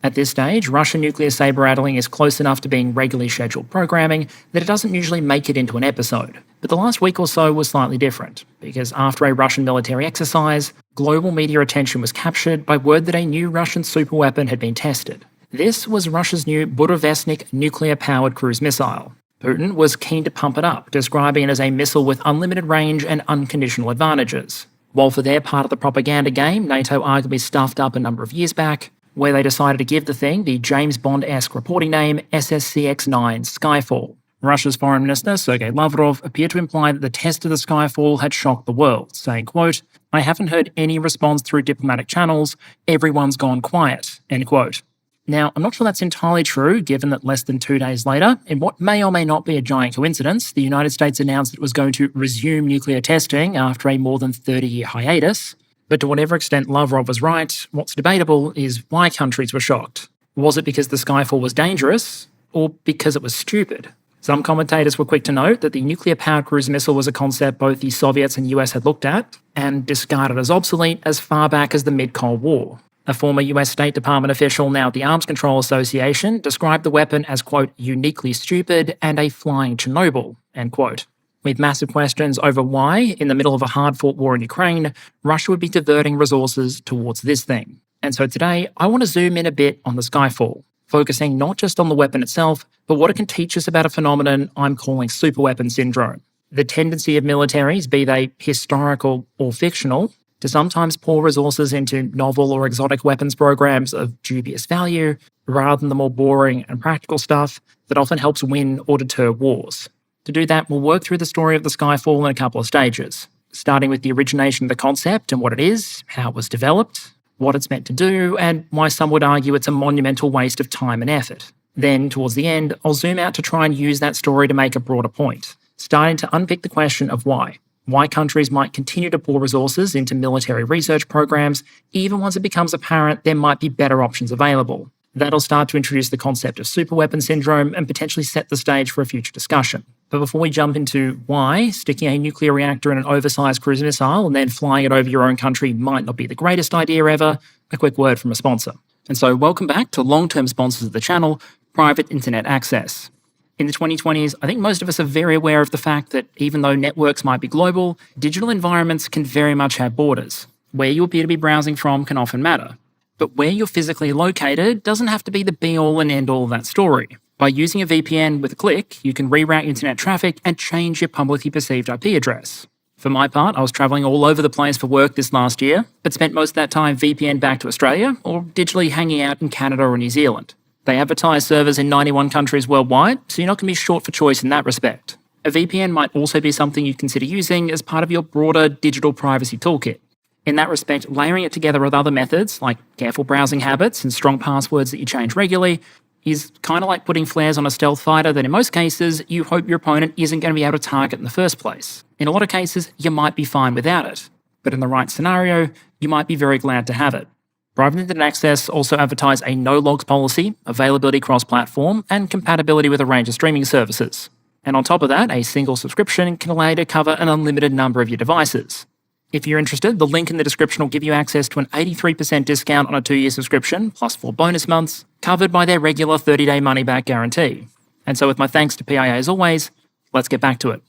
At this stage, Russian nuclear saber-rattling is close enough to being regularly scheduled programming that it doesn't usually make it into an episode. But the last week or so was slightly different, because after a Russian military exercise, global media attention was captured by word that a new Russian superweapon had been tested. This was Russia's new Burevestnik nuclear-powered cruise missile. Putin was keen to pump it up, describing it as a missile with unlimited range and unconditional advantages. While for their part of the propaganda game, NATO arguably stuffed up a number of years back, where they decided to give the thing the James Bond-esque reporting name SSC-X-9 Skyfall. Russia's Foreign Minister, Sergei Lavrov, appeared to imply that the test of the Skyfall had shocked the world, saying, quote, "I haven't heard any response through diplomatic channels. Everyone's gone quiet," end quote. Now, I'm not sure that's entirely true, given that less than 2 days later, in what may or may not be a giant coincidence, the United States announced it was going to resume nuclear testing after a more than 30-year hiatus. But to whatever extent Lavrov was right, what's debatable is why countries were shocked. Was it because the Skyfall was dangerous, or because it was stupid? Some commentators were quick to note that the nuclear-powered cruise missile was a concept both the Soviets and US had looked at, and discarded as obsolete as far back as the mid-Cold War. A former US State Department official, now at the Arms Control Association, described the weapon as, quote, "uniquely stupid and a flying Chernobyl," end quote. With massive questions over why, in the middle of a hard-fought war in Ukraine, Russia would be diverting resources towards this thing. And so today, I want to zoom in a bit on the Skyfall, focusing not just on the weapon itself, but what it can teach us about a phenomenon I'm calling superweapon syndrome. The tendency of militaries, be they historical or fictional, to sometimes pour resources into novel or exotic weapons programs of dubious value, rather than the more boring and practical stuff that often helps win or deter wars. To do that, we'll work through the story of the Skyfall in a couple of stages, starting with the origination of the concept and what it is, how it was developed, what it's meant to do, and why some would argue it's a monumental waste of time and effort. Then, towards the end, I'll zoom out to try and use that story to make a broader point, starting to unpick the question of why. Why countries might continue to pour resources into military research programs, even once it becomes apparent there might be better options available. That'll start to introduce the concept of superweapon syndrome and potentially set the stage for a future discussion. But before we jump into why sticking a nuclear reactor in an oversized cruise missile and then flying it over your own country might not be the greatest idea ever, a quick word from a sponsor. And so welcome back to long-term sponsors of the channel, Private Internet Access. In the 2020s, I think most of us are very aware of the fact that even though networks might be global, digital environments can very much have borders. Where you appear to be browsing from can often matter. But where you're physically located doesn't have to be the be-all and end-all of that story. By using a VPN with a click, you can reroute internet traffic and change your publicly perceived IP address. For my part, I was travelling all over the place for work this last year, but spent most of that time VPN back to Australia or digitally hanging out in Canada or New Zealand. They advertise servers in 91 countries worldwide, so you're not going to be short for choice in that respect. A VPN might also be something you consider using as part of your broader digital privacy toolkit. In that respect, layering it together with other methods, like careful browsing habits and strong passwords that you change regularly, is kind of like putting flares on a stealth fighter that in most cases, you hope your opponent isn't going to be able to target in the first place. In a lot of cases, you might be fine without it. But in the right scenario, you might be very glad to have it. Private Internet Access also advertise a no-logs policy, availability cross-platform, and compatibility with a range of streaming services. And on top of that, a single subscription can allow you to cover an unlimited number of your devices. If you're interested, the link in the description will give you access to an 83% discount on a 2-year subscription, plus 4 bonus months, covered by their regular 30-day money-back guarantee. And so with my thanks to PIA as always, let's get back to it.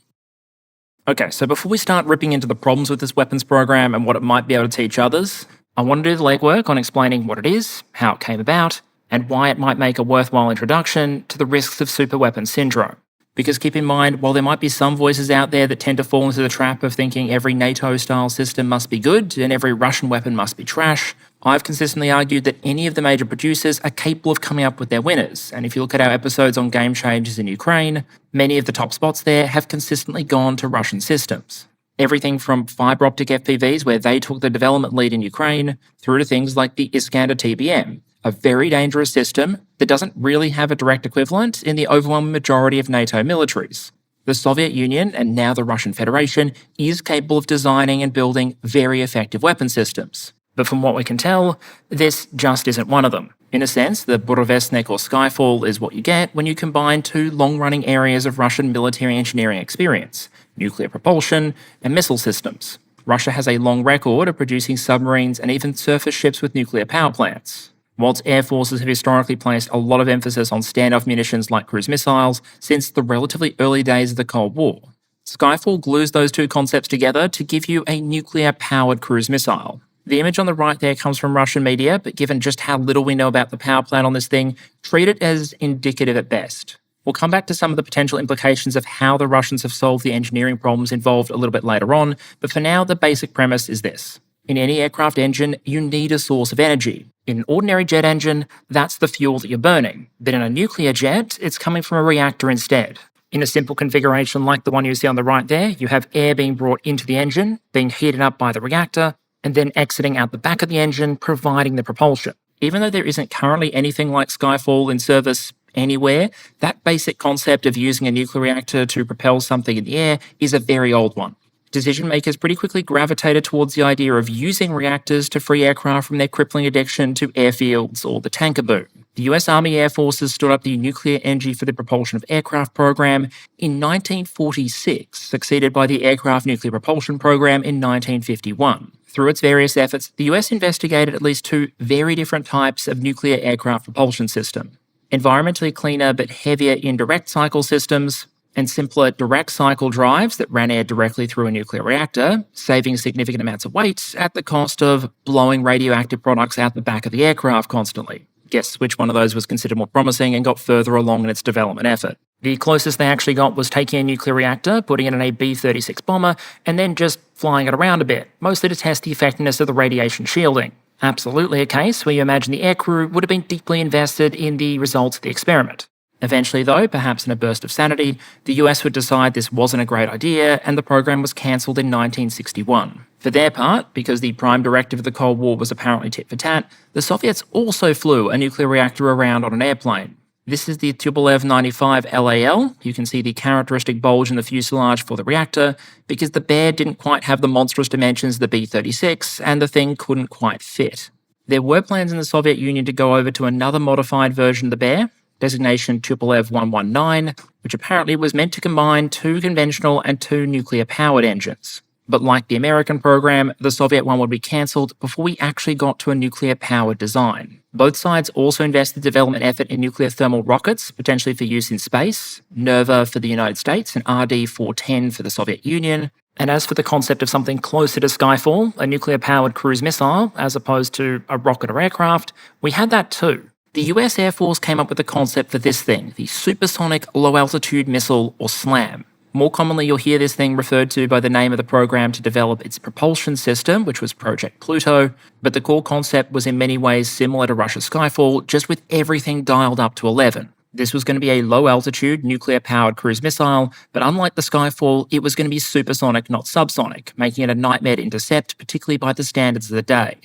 Okay, so before we start ripping into the problems with this weapons program and what it might be able to teach others, I want to do the legwork on explaining what it is, how it came about, and why it might make a worthwhile introduction to the risks of superweapon syndrome. Because keep in mind, while there might be some voices out there that tend to fall into the trap of thinking every NATO-style system must be good and every Russian weapon must be trash, I've consistently argued that any of the major producers are capable of coming up with their winners. And if you look at our episodes on game changers in Ukraine, many of the top spots there have consistently gone to Russian systems. Everything from fibre optic FPVs, where they took the development lead in Ukraine, through to things like the Iskander TBM, a very dangerous system that doesn't really have a direct equivalent in the overwhelming majority of NATO militaries. The Soviet Union, and now the Russian Federation, is capable of designing and building very effective weapon systems. But from what we can tell, this just isn't one of them. In a sense, the Burevestnik or Skyfall is what you get when you combine two long-running areas of Russian military engineering experience: nuclear propulsion and missile systems. Russia has a long record of producing submarines and even surface ships with nuclear power plants. Whilst air forces have historically placed a lot of emphasis on standoff munitions like cruise missiles since the relatively early days of the Cold War, Skyfall glues those two concepts together to give you a nuclear-powered cruise missile. The image on the right there comes from Russian media, but given just how little we know about the power plant on this thing, treat it as indicative at best. We'll come back to some of the potential implications of how the Russians have solved the engineering problems involved a little bit later on, but for now, the basic premise is this. In any aircraft engine, you need a source of energy. In an ordinary jet engine, that's the fuel that you're burning. But in a nuclear jet, it's coming from a reactor instead. In a simple configuration like the one you see on the right there, you have air being brought into the engine, being heated up by the reactor, and then exiting out the back of the engine, providing the propulsion. Even though there isn't currently anything like Skyfall in service anywhere, that basic concept of using a nuclear reactor to propel something in the air is a very old one. Decision makers pretty quickly gravitated towards the idea of using reactors to free aircraft from their crippling addiction to airfields or the tanker boom. The US Army Air Forces stood up the Nuclear Energy for the Propulsion of Aircraft program in 1946, succeeded by the Aircraft Nuclear Propulsion program in 1951. Through its various efforts, the US investigated at least two very different types of nuclear aircraft propulsion system: environmentally cleaner but heavier indirect cycle systems, and simpler direct cycle drives that ran air directly through a nuclear reactor, saving significant amounts of weight at the cost of blowing radioactive products out the back of the aircraft constantly. Guess which one of those was considered more promising and got further along in its development effort. The closest they actually got was taking a nuclear reactor, putting it in a B-36 bomber, and then just flying it around a bit, mostly to test the effectiveness of the radiation shielding. Absolutely a case where you imagine the aircrew would have been deeply invested in the results of the experiment. Eventually, though, perhaps in a burst of sanity, the US would decide this wasn't a great idea and the program was cancelled in 1961. For their part, because the prime directive of the Cold War was apparently tit for tat, the Soviets also flew a nuclear reactor around on an airplane. This is the Tupolev-95 LAL. You can see the characteristic bulge in the fuselage for the reactor, because the Bear didn't quite have the monstrous dimensions of the B-36 and the thing couldn't quite fit. There were plans in the Soviet Union to go over to another modified version of the Bear, designation Tupolev 119, which apparently was meant to combine two conventional and two nuclear-powered engines. But like the American program, the Soviet one would be cancelled before we actually got to a nuclear-powered design. Both sides also invested development effort in nuclear thermal rockets, potentially for use in space, NERVA for the United States and RD-410 for the Soviet Union. And as for the concept of something closer to Skyfall, a nuclear-powered cruise missile, as opposed to a rocket or aircraft, we had that too. The US Air Force came up with the concept for this thing, the Supersonic Low-Altitude Missile, or SLAM. More commonly, you'll hear this thing referred to by the name of the program to develop its propulsion system, which was Project Pluto, but the core concept was in many ways similar to Russia's Skyfall, just with everything dialed up to 11. This was going to be a low-altitude, nuclear-powered cruise missile, but unlike the Skyfall, it was going to be supersonic, not subsonic, making it a nightmare to intercept, particularly by the standards of the day.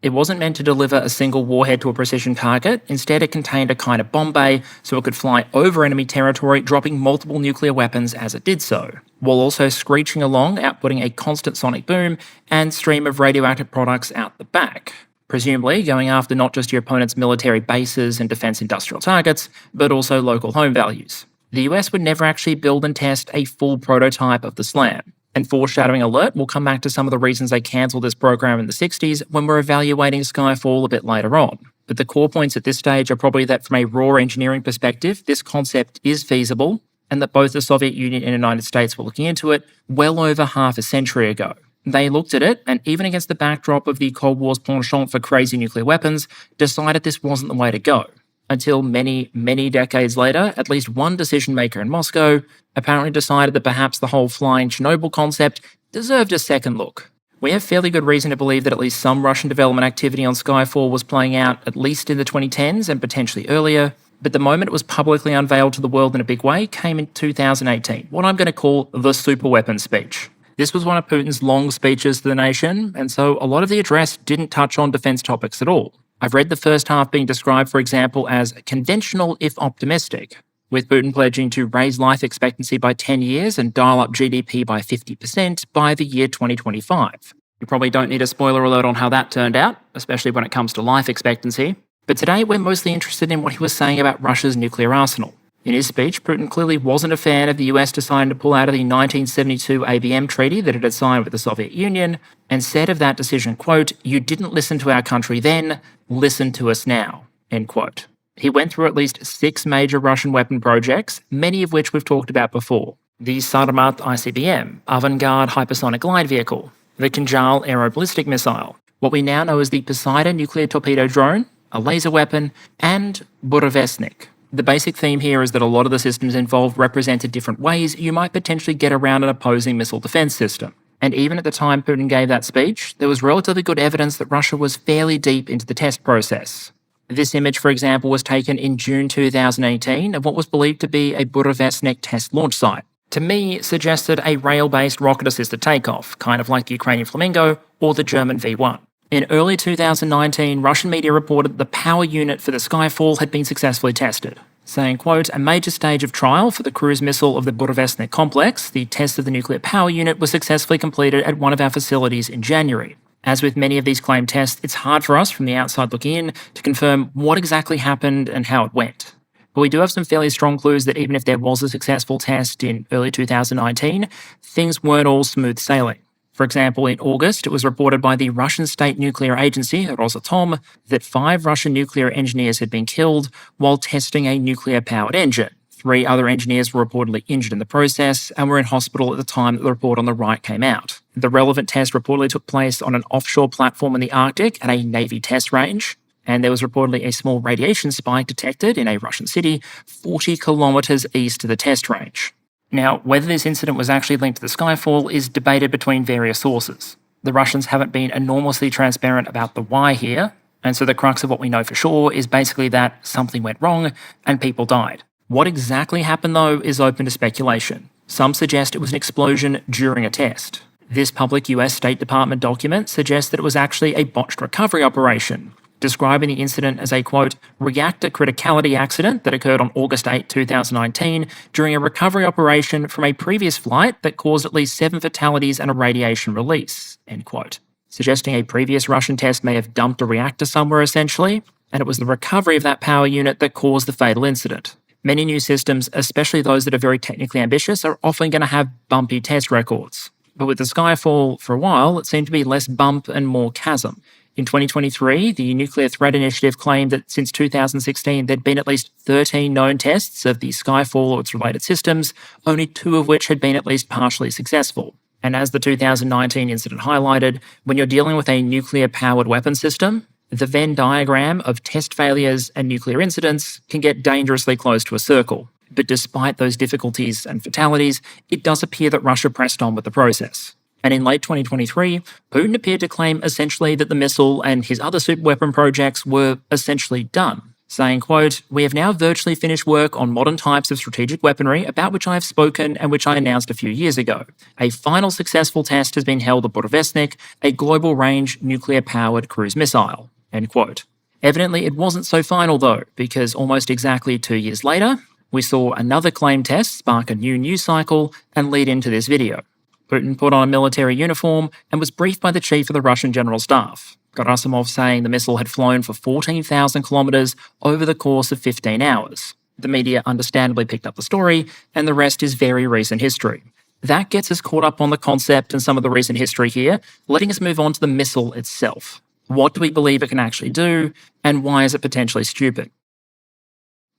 It wasn't meant to deliver a single warhead to a precision target. Instead, it contained a kind of bomb bay, so it could fly over enemy territory, dropping multiple nuclear weapons as it did so, while also screeching along, outputting a constant sonic boom and stream of radioactive products out the back, presumably going after not just your opponent's military bases and defense industrial targets, but also local home values. The US would never actually build and test a full prototype of the SLAM. And foreshadowing alert, we'll come back to some of the reasons they cancelled this program in the 60s when we're evaluating Skyfall a bit later on. But the core points at this stage are probably that from a raw engineering perspective, this concept is feasible, and that both the Soviet Union and the United States were looking into it well over half a century ago. They looked at it, and even against the backdrop of the Cold War's penchant for crazy nuclear weapons, decided this wasn't the way to go. Until many, many decades later, at least one decision maker in Moscow apparently decided that perhaps the whole flying Chernobyl concept deserved a second look. We have fairly good reason to believe that at least some Russian development activity on Skyfall was playing out at least in the 2010s and potentially earlier, but the moment it was publicly unveiled to the world in a big way came in 2018, what I'm going to call the Superweapon speech. This was one of Putin's long speeches to the nation, and so a lot of the address didn't touch on defense topics at all. I've read the first half being described, for example, as conventional if optimistic, with Putin pledging to raise life expectancy by 10 years and dial up GDP by 50% by the year 2025. You probably don't need a spoiler alert on how that turned out, especially when it comes to life expectancy. But today we're mostly interested in what he was saying about Russia's nuclear arsenal. In his speech, Putin clearly wasn't a fan of the US deciding to pull out of the 1972 ABM treaty that it had signed with the Soviet Union, and said of that decision, quote, "You didn't listen to our country then, listen to us now." end quote. He went through at least 6 major Russian weapon projects, many of which we've talked about before. The Sarmat ICBM, Avangard hypersonic glide vehicle, the Kinjal aeroballistic missile, what we now know as the Poseidon nuclear torpedo drone, a laser weapon, and Burevestnik. The basic theme here is that a lot of the systems involved represented different ways you might potentially get around an opposing missile defense system. And even at the time Putin gave that speech, there was relatively good evidence that Russia was fairly deep into the test process. This image, for example, was taken in June 2018 of what was believed to be a Burevestnik test launch site. To me, it suggested a rail-based rocket-assisted takeoff, kind of like the Ukrainian Flamingo or the German V-1. In early 2019, Russian media reported the power unit for the Skyfall had been successfully tested, saying, quote, a major stage of trial for the cruise missile of the Burevestnik complex, the test of the nuclear power unit, was successfully completed at one of our facilities in January. As with many of these claimed tests, it's hard for us from the outside looking in to confirm what exactly happened and how it went. But we do have some fairly strong clues that even if there was a successful test in early 2019, things weren't all smooth sailing. For example, in August, it was reported by the Russian state nuclear agency, Rosatom, that 5 Russian nuclear engineers had been killed while testing a nuclear-powered engine. 3 other engineers were reportedly injured in the process and were in hospital at the time that the report on the right came out. The relevant test reportedly took place on an offshore platform in the Arctic at a Navy test range, and there was reportedly a small radiation spike detected in a Russian city 40 kilometres east of the test range. Now, whether this incident was actually linked to the Skyfall is debated between various sources. The Russians haven't been enormously transparent about the why here, and so the crux of what we know for sure is basically that something went wrong and people died. What exactly happened, though, is open to speculation. Some suggest it was an explosion during a test. This public US State Department document suggests that it was actually a botched recovery operation, describing the incident as a, quote, reactor criticality accident that occurred on August 8, 2019 during a recovery operation from a previous flight that caused at least 7 fatalities and a radiation release, end quote. Suggesting a previous Russian test may have dumped a reactor somewhere essentially, and it was the recovery of that power unit that caused the fatal incident. Many new systems, especially those that are very technically ambitious, are often going to have bumpy test records. But with the Skyfall, for a while, it seemed to be less bump and more chasm. In 2023, the Nuclear Threat Initiative claimed that since 2016 there'd been at least 13 known tests of the Skyfall or its related systems, only 2 of which had been at least partially successful. And as the 2019 incident highlighted, when you're dealing with a nuclear-powered weapon system, the Venn diagram of test failures and nuclear incidents can get dangerously close to a circle. But despite those difficulties and fatalities, it does appear that Russia pressed on with the process. And in late 2023, Putin appeared to claim essentially that the missile and his other superweapon projects were essentially done, saying, quote, we have now virtually finished work on modern types of strategic weaponry about which I have spoken and which I announced a few years ago. A final successful test has been held at Burevestnik, a global-range nuclear-powered cruise missile, end quote. Evidently, it wasn't so final, though, because almost exactly 2 years later, we saw another claimed test spark a new news cycle and lead into this video. Putin put on a military uniform and was briefed by the chief of the Russian General Staff, Gerasimov, saying the missile had flown for 14,000 kilometres over the course of 15 hours. The media understandably picked up the story, and the rest is very recent history. That gets us caught up on the concept and some of the recent history here, letting us move on to the missile itself. What do we believe it can actually do, and why is it potentially stupid?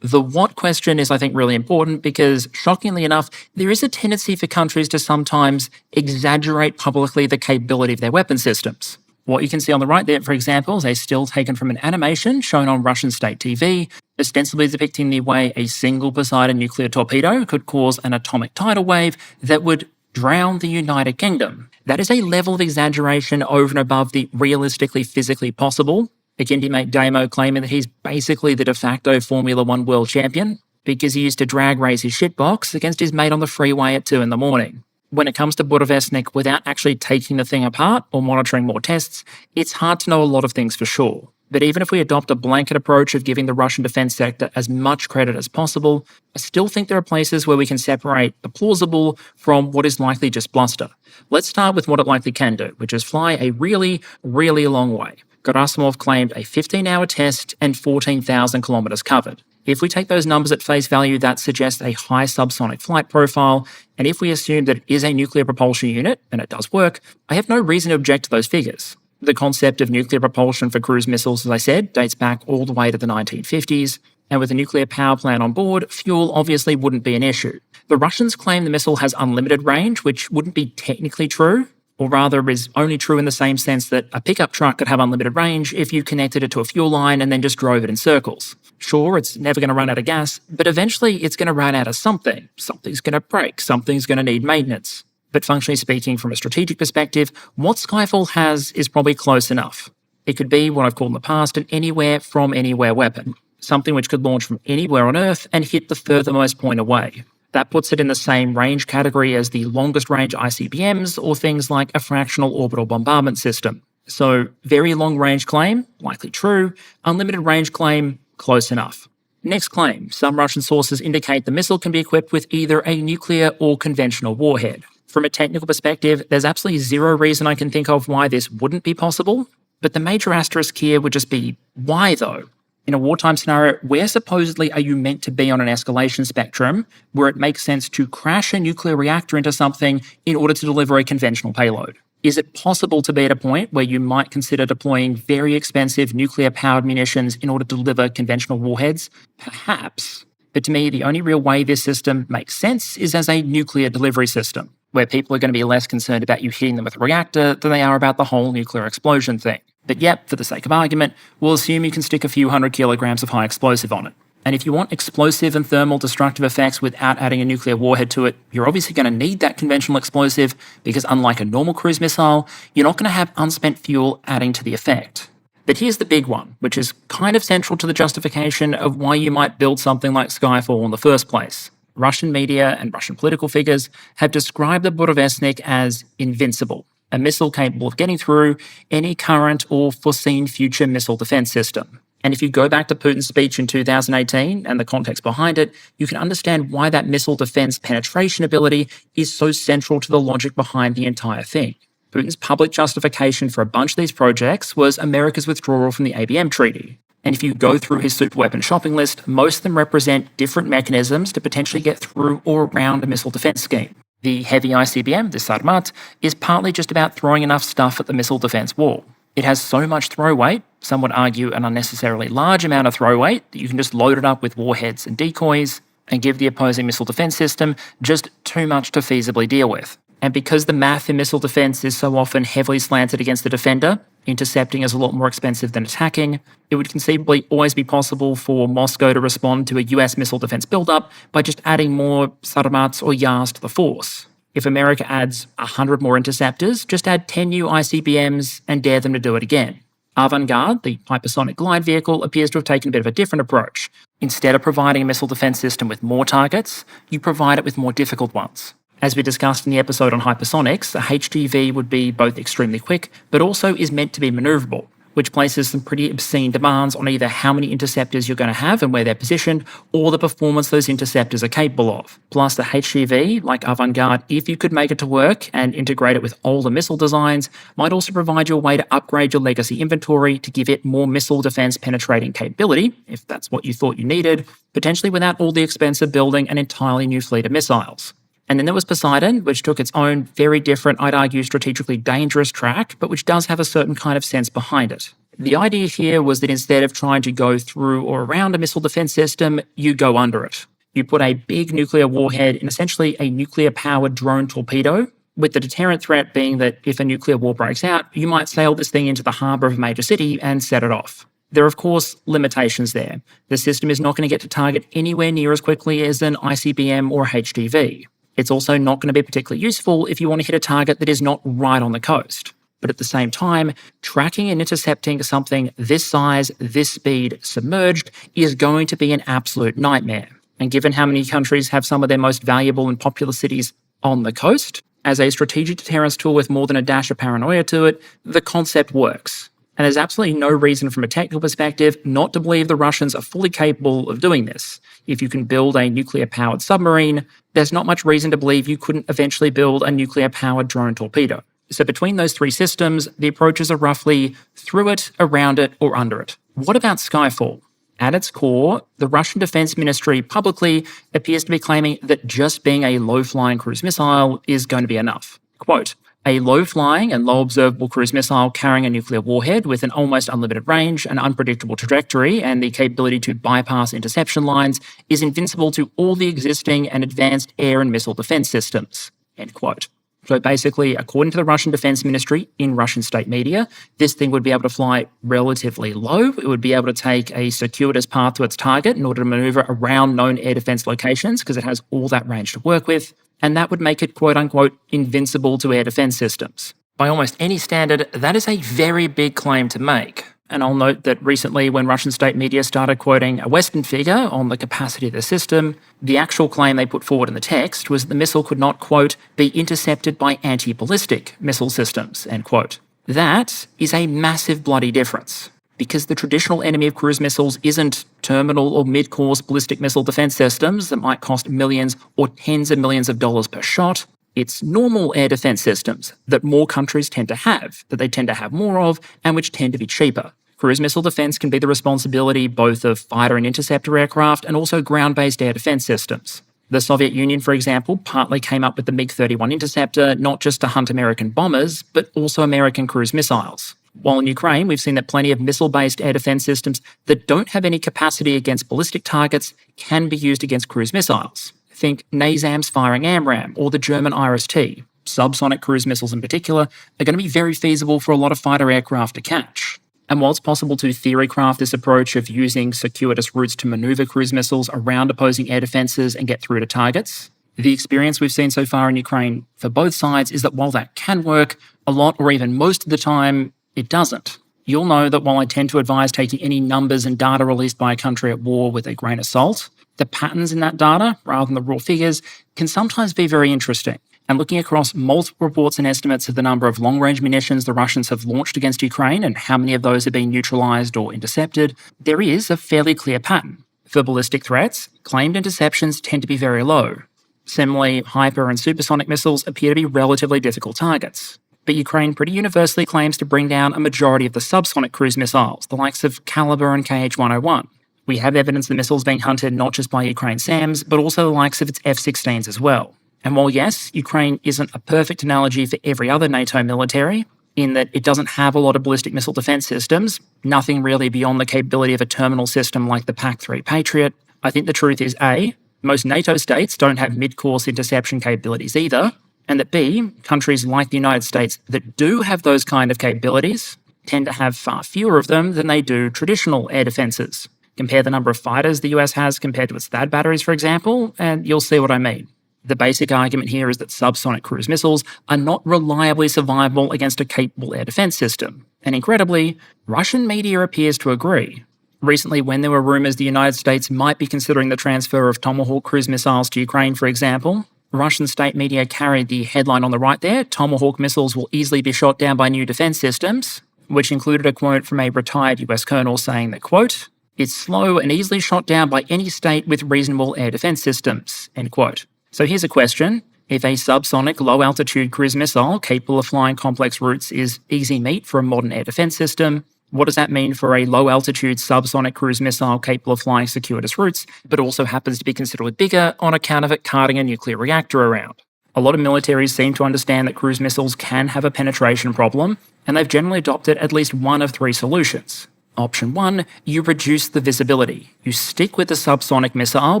The what question is, I think, really important because, shockingly enough, there is a tendency for countries to sometimes exaggerate publicly the capability of their weapon systems. What you can see on the right there, for example, is a still taken from an animation shown on Russian state TV, ostensibly depicting the way a single Poseidon nuclear torpedo could cause an atomic tidal wave that would drown the United Kingdom. That is a level of exaggeration over and above the realistically physically possible. Akin to mate Damo claiming that he's basically the de facto Formula 1 world champion because he used to drag race his shitbox against his mate on the freeway at 2 a.m. When it comes to Burevestnik, without actually taking the thing apart or monitoring more tests, it's hard to know a lot of things for sure. But even if we adopt a blanket approach of giving the Russian defense sector as much credit as possible, I still think there are places where we can separate the plausible from what is likely just bluster. Let's start with what it likely can do, which is fly a really, really long way. Gerasimov claimed a 15-hour test and 14,000 kilometres covered. If we take those numbers at face value, that suggests a high subsonic flight profile, and if we assume that it is a nuclear propulsion unit, and it does work, I have no reason to object to those figures. The concept of nuclear propulsion for cruise missiles, as I said, dates back all the way to the 1950s, and with a nuclear power plant on board, fuel obviously wouldn't be an issue. The Russians claim the missile has unlimited range, which wouldn't be technically true, or rather is only true in the same sense that a pickup truck could have unlimited range if you connected it to a fuel line and then just drove it in circles. Sure, it's never going to run out of gas, but eventually it's going to run out of something. Something's going to break, something's going to need maintenance. But functionally speaking, from a strategic perspective, what Skyfall has is probably close enough. It could be what I've called in the past an anywhere from anywhere weapon, something which could launch from anywhere on Earth and hit the furthermost point away. That puts it in the same range category as the longest range ICBMs or things like a fractional orbital bombardment system. So very long range claim, likely true. Unlimited range claim, close enough. Next claim, some Russian sources indicate the missile can be equipped with either a nuclear or conventional warhead. From a technical perspective, there's absolutely zero reason I can think of why this wouldn't be possible, but the major asterisk here would just be, why though? In a wartime scenario, where supposedly are you meant to be on an escalation spectrum where it makes sense to crash a nuclear reactor into something in order to deliver a conventional payload? Is it possible to be at a point where you might consider deploying very expensive nuclear-powered munitions in order to deliver conventional warheads? Perhaps. But to me, the only real way this system makes sense is as a nuclear delivery system, where people are going to be less concerned about you hitting them with a reactor than they are about the whole nuclear explosion thing. But yep, for the sake of argument, we'll assume you can stick a few hundred kilograms of high explosive on it. And if you want explosive and thermal destructive effects without adding a nuclear warhead to it, you're obviously going to need that conventional explosive because unlike a normal cruise missile, you're not going to have unspent fuel adding to the effect. But here's the big one, which is kind of central to the justification of why you might build something like Skyfall in the first place. Russian media and Russian political figures have described the Burevestnik as invincible, a missile capable of getting through any current or foreseen future missile defense system. And if you go back to Putin's speech in 2018 and the context behind it, you can understand why that missile defense penetration ability is so central to the logic behind the entire thing. Putin's public justification for a bunch of these projects was America's withdrawal from the ABM treaty. And if you go through his superweapon shopping list, most of them represent different mechanisms to potentially get through or around a missile defense scheme. The heavy ICBM, the Sarmat, is partly just about throwing enough stuff at the missile defense wall. It has so much throw weight, some would argue an unnecessarily large amount of throw weight, that you can just load it up with warheads and decoys and give the opposing missile defense system just too much to feasibly deal with. And because the math in missile defense is so often heavily slanted against the defender, intercepting is a lot more expensive than attacking, it would conceivably always be possible for Moscow to respond to a US missile defense buildup by just adding more Sarmats or Yars to the force. If America adds 100 more interceptors, just add 10 new ICBMs and dare them to do it again. Avangard, the hypersonic glide vehicle, appears to have taken a bit of a different approach. Instead of providing a missile defense system with more targets, you provide it with more difficult ones. As we discussed in the episode on hypersonics, a HGV would be both extremely quick, but also is meant to be maneuverable, which places some pretty obscene demands on either how many interceptors you're going to have and where they're positioned, or the performance those interceptors are capable of. Plus, the HGV, like Avangard, if you could make it to work and integrate it with older missile designs, might also provide you a way to upgrade your legacy inventory to give it more missile defense penetrating capability, if that's what you thought you needed, potentially without all the expense of building an entirely new fleet of missiles. And then there was Poseidon, which took its own very different, I'd argue, strategically dangerous track, but which does have a certain kind of sense behind it. The idea here was that instead of trying to go through or around a missile defense system, you go under it. You put a big nuclear warhead in essentially a nuclear-powered drone torpedo, with the deterrent threat being that if a nuclear war breaks out, you might sail this thing into the harbour of a major city and set it off. There are, of course, limitations there. The system is not going to get to target anywhere near as quickly as an ICBM or HGV. It's also not going to be particularly useful if you want to hit a target that is not right on the coast. But at the same time, tracking and intercepting something this size, this speed, submerged is going to be an absolute nightmare. And given how many countries have some of their most valuable and popular cities on the coast, as a strategic deterrence tool with more than a dash of paranoia to it, the concept works. And there's absolutely no reason from a technical perspective not to believe the Russians are fully capable of doing this. If you can build a nuclear-powered submarine, there's not much reason to believe you couldn't eventually build a nuclear-powered drone torpedo. So between those three systems, the approaches are roughly through it, around it, or under it. What about Skyfall? At its core, the Russian Defense Ministry publicly appears to be claiming that just being a low-flying cruise missile is going to be enough. Quote, A low-flying and low-observable cruise missile carrying a nuclear warhead with an almost unlimited range, an unpredictable trajectory, and the capability to bypass interception lines is invincible to all the existing and advanced air and missile defense systems." End quote. So basically, according to the Russian Defense Ministry in Russian state media, this thing would be able to fly relatively low. It would be able to take a circuitous path to its target in order to maneuver around known air defense locations because it has all that range to work with. And that would make it quote-unquote invincible to air defense systems. By almost any standard, that is a very big claim to make. And I'll note that recently when Russian state media started quoting a Western figure on the capacity of the system, the actual claim they put forward in the text was that the missile could not, quote, "be intercepted by anti-ballistic missile systems," end quote. That is a massive bloody difference, because the traditional enemy of cruise missiles isn't terminal or mid-course ballistic missile defense systems that might cost millions or tens of millions of dollars per shot. It's normal air defense systems that more countries tend to have, that they tend to have more of, and which tend to be cheaper. Cruise missile defense can be the responsibility both of fighter and interceptor aircraft and also ground-based air defense systems. The Soviet Union, for example, partly came up with the MiG-31 interceptor not just to hunt American bombers, but also American cruise missiles. While in Ukraine, we've seen that plenty of missile-based air defense systems that don't have any capacity against ballistic targets can be used against cruise missiles. Think NASAM's firing AMRAAM or the German IRIS-T. Subsonic cruise missiles in particular are going to be very feasible for a lot of fighter aircraft to catch. And while it's possible to theory-craft this approach of using circuitous routes to maneuver cruise missiles around opposing air defenses and get through to targets, the experience we've seen so far in Ukraine for both sides is that while that can work, a lot or even most of the time, it doesn't. You'll know that while I tend to advise taking any numbers and data released by a country at war with a grain of salt, the patterns in that data, rather than the raw figures, can sometimes be very interesting. And looking across multiple reports and estimates of the number of long-range munitions the Russians have launched against Ukraine and how many of those have been neutralized or intercepted, there is a fairly clear pattern. For ballistic threats, claimed interceptions tend to be very low. Similarly, hyper and supersonic missiles appear to be relatively difficult targets. But Ukraine pretty universally claims to bring down a majority of the subsonic cruise missiles, the likes of Caliber and KH-101. We have evidence that missiles being hunted not just by Ukraine SAMs, but also the likes of its F-16s as well. And while yes, Ukraine isn't a perfect analogy for every other NATO military, in that it doesn't have a lot of ballistic missile defense systems, nothing really beyond the capability of a terminal system like the PAC-3 Patriot, I think the truth is A, most NATO states don't have mid-course interception capabilities either, and that B, countries like the United States that do have those kind of capabilities tend to have far fewer of them than they do traditional air defenses. Compare the number of fighters the US has compared to its THAAD batteries, for example, and you'll see what I mean. The basic argument here is that subsonic cruise missiles are not reliably survivable against a capable air defense system. And incredibly, Russian media appears to agree. Recently, when there were rumors the United States might be considering the transfer of Tomahawk cruise missiles to Ukraine, for example, Russian state media carried the headline on the right there, "Tomahawk missiles will easily be shot down by new defense systems," which included a quote from a retired US colonel saying that, quote, "it's slow and easily shot down by any state with reasonable air defense systems," end quote. So here's a question. If a subsonic low-altitude cruise missile capable of flying complex routes is easy meat for a modern air defense system, what does that mean for a low-altitude subsonic cruise missile capable of flying circuitous routes, but also happens to be considerably bigger on account of it carting a nuclear reactor around? A lot of militaries seem to understand that cruise missiles can have a penetration problem, and they've generally adopted at least one of three solutions. Option 1, you reduce the visibility. You stick with the subsonic missile,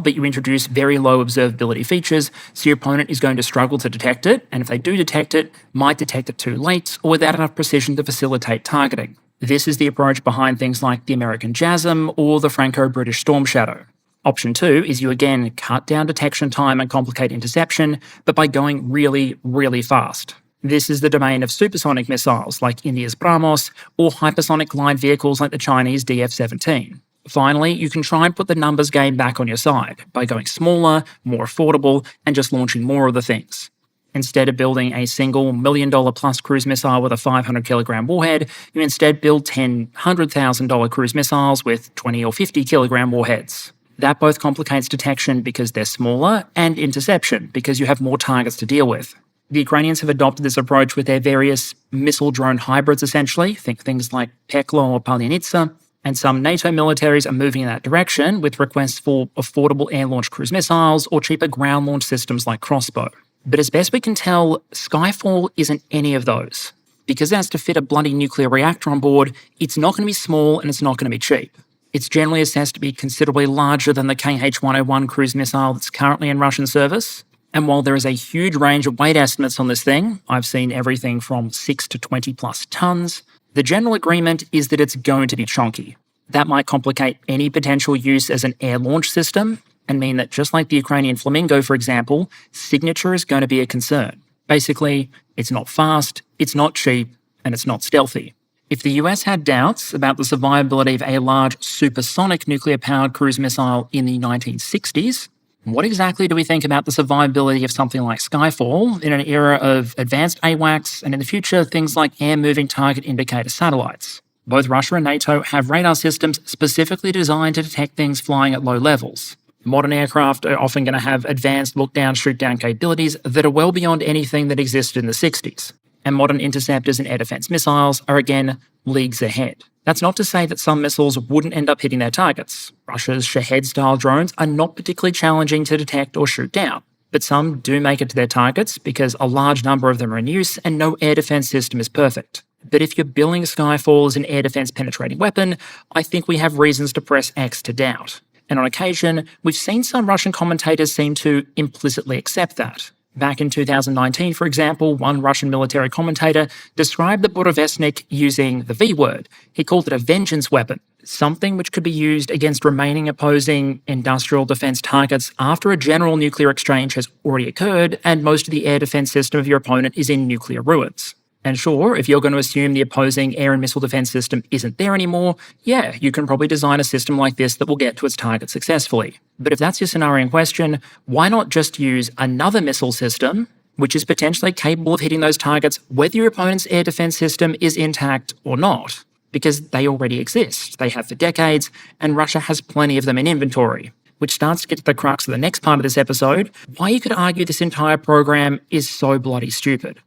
but you introduce very low observability features, so your opponent is going to struggle to detect it, and if they do detect it, might detect it too late or without enough precision to facilitate targeting. This is the approach behind things like the American JASSM or the Franco-British Storm Shadow. Option 2 is you again cut down detection time and complicate interception, but by going really, really fast. This is the domain of supersonic missiles like India's BrahMos or hypersonic glide vehicles like the Chinese DF-17. Finally, you can try and put the numbers game back on your side by going smaller, more affordable, and just launching more of the things. Instead of building a single $1 million plus cruise missile with a 500 kilogram warhead, you instead build $10,000, $100,000 cruise missiles with 20 or 50 kilogram warheads. That both complicates detection because they're smaller and interception because you have more targets to deal with. The Ukrainians have adopted this approach with their various missile-drone hybrids, essentially. Think things like Peklo or Palyanitsa. And some NATO militaries are moving in that direction with requests for affordable air-launched cruise missiles or cheaper ground-launched systems like Crossbow. But as best we can tell, Skyfall isn't any of those. Because it has to fit a bloody nuclear reactor on board, it's not going to be small and it's not going to be cheap. It's generally assessed to be considerably larger than the KH-101 cruise missile that's currently in Russian service. And while there is a huge range of weight estimates on this thing, I've seen everything from 6 to 20 plus tons, the general agreement is that it's going to be chunky. That might complicate any potential use as an air launch system and mean that just like the Ukrainian Flamingo, for example, signature is going to be a concern. Basically, it's not fast, it's not cheap, and it's not stealthy. If the US had doubts about the survivability of a large supersonic nuclear-powered cruise missile in the 1960s, what exactly do we think about the survivability of something like Skyfall in an era of advanced AWACS and in the future things like air-moving target indicator satellites? Both Russia and NATO have radar systems specifically designed to detect things flying at low levels. Modern aircraft are often going to have advanced look-down, shoot-down capabilities that are well beyond anything that existed in the 60s. And modern interceptors and air defense missiles are, again, leagues ahead. That's not to say that some missiles wouldn't end up hitting their targets. Russia's Shahed-style drones are not particularly challenging to detect or shoot down, but some do make it to their targets because a large number of them are in use and no air defense system is perfect. But if you're billing Skyfall as an air defense penetrating weapon, I think we have reasons to press X to doubt. And on occasion, we've seen some Russian commentators seem to implicitly accept that. Back in 2019, for example, one Russian military commentator described the Burevestnik using the V word. He called it a vengeance weapon, something which could be used against remaining opposing industrial defense targets after a general nuclear exchange has already occurred and most of the air defense system of your opponent is in nuclear ruins. And sure, if you're going to assume the opposing air and missile defense system isn't there anymore, yeah, you can probably design a system like this that will get to its target successfully. But if that's your scenario in question, why not just use another missile system, which is potentially capable of hitting those targets whether your opponent's air defense system is intact or not? Because they already exist, they have for decades, and Russia has plenty of them in inventory. Which starts to get to the crux of the next part of this episode, why you could argue this entire program is so bloody stupid.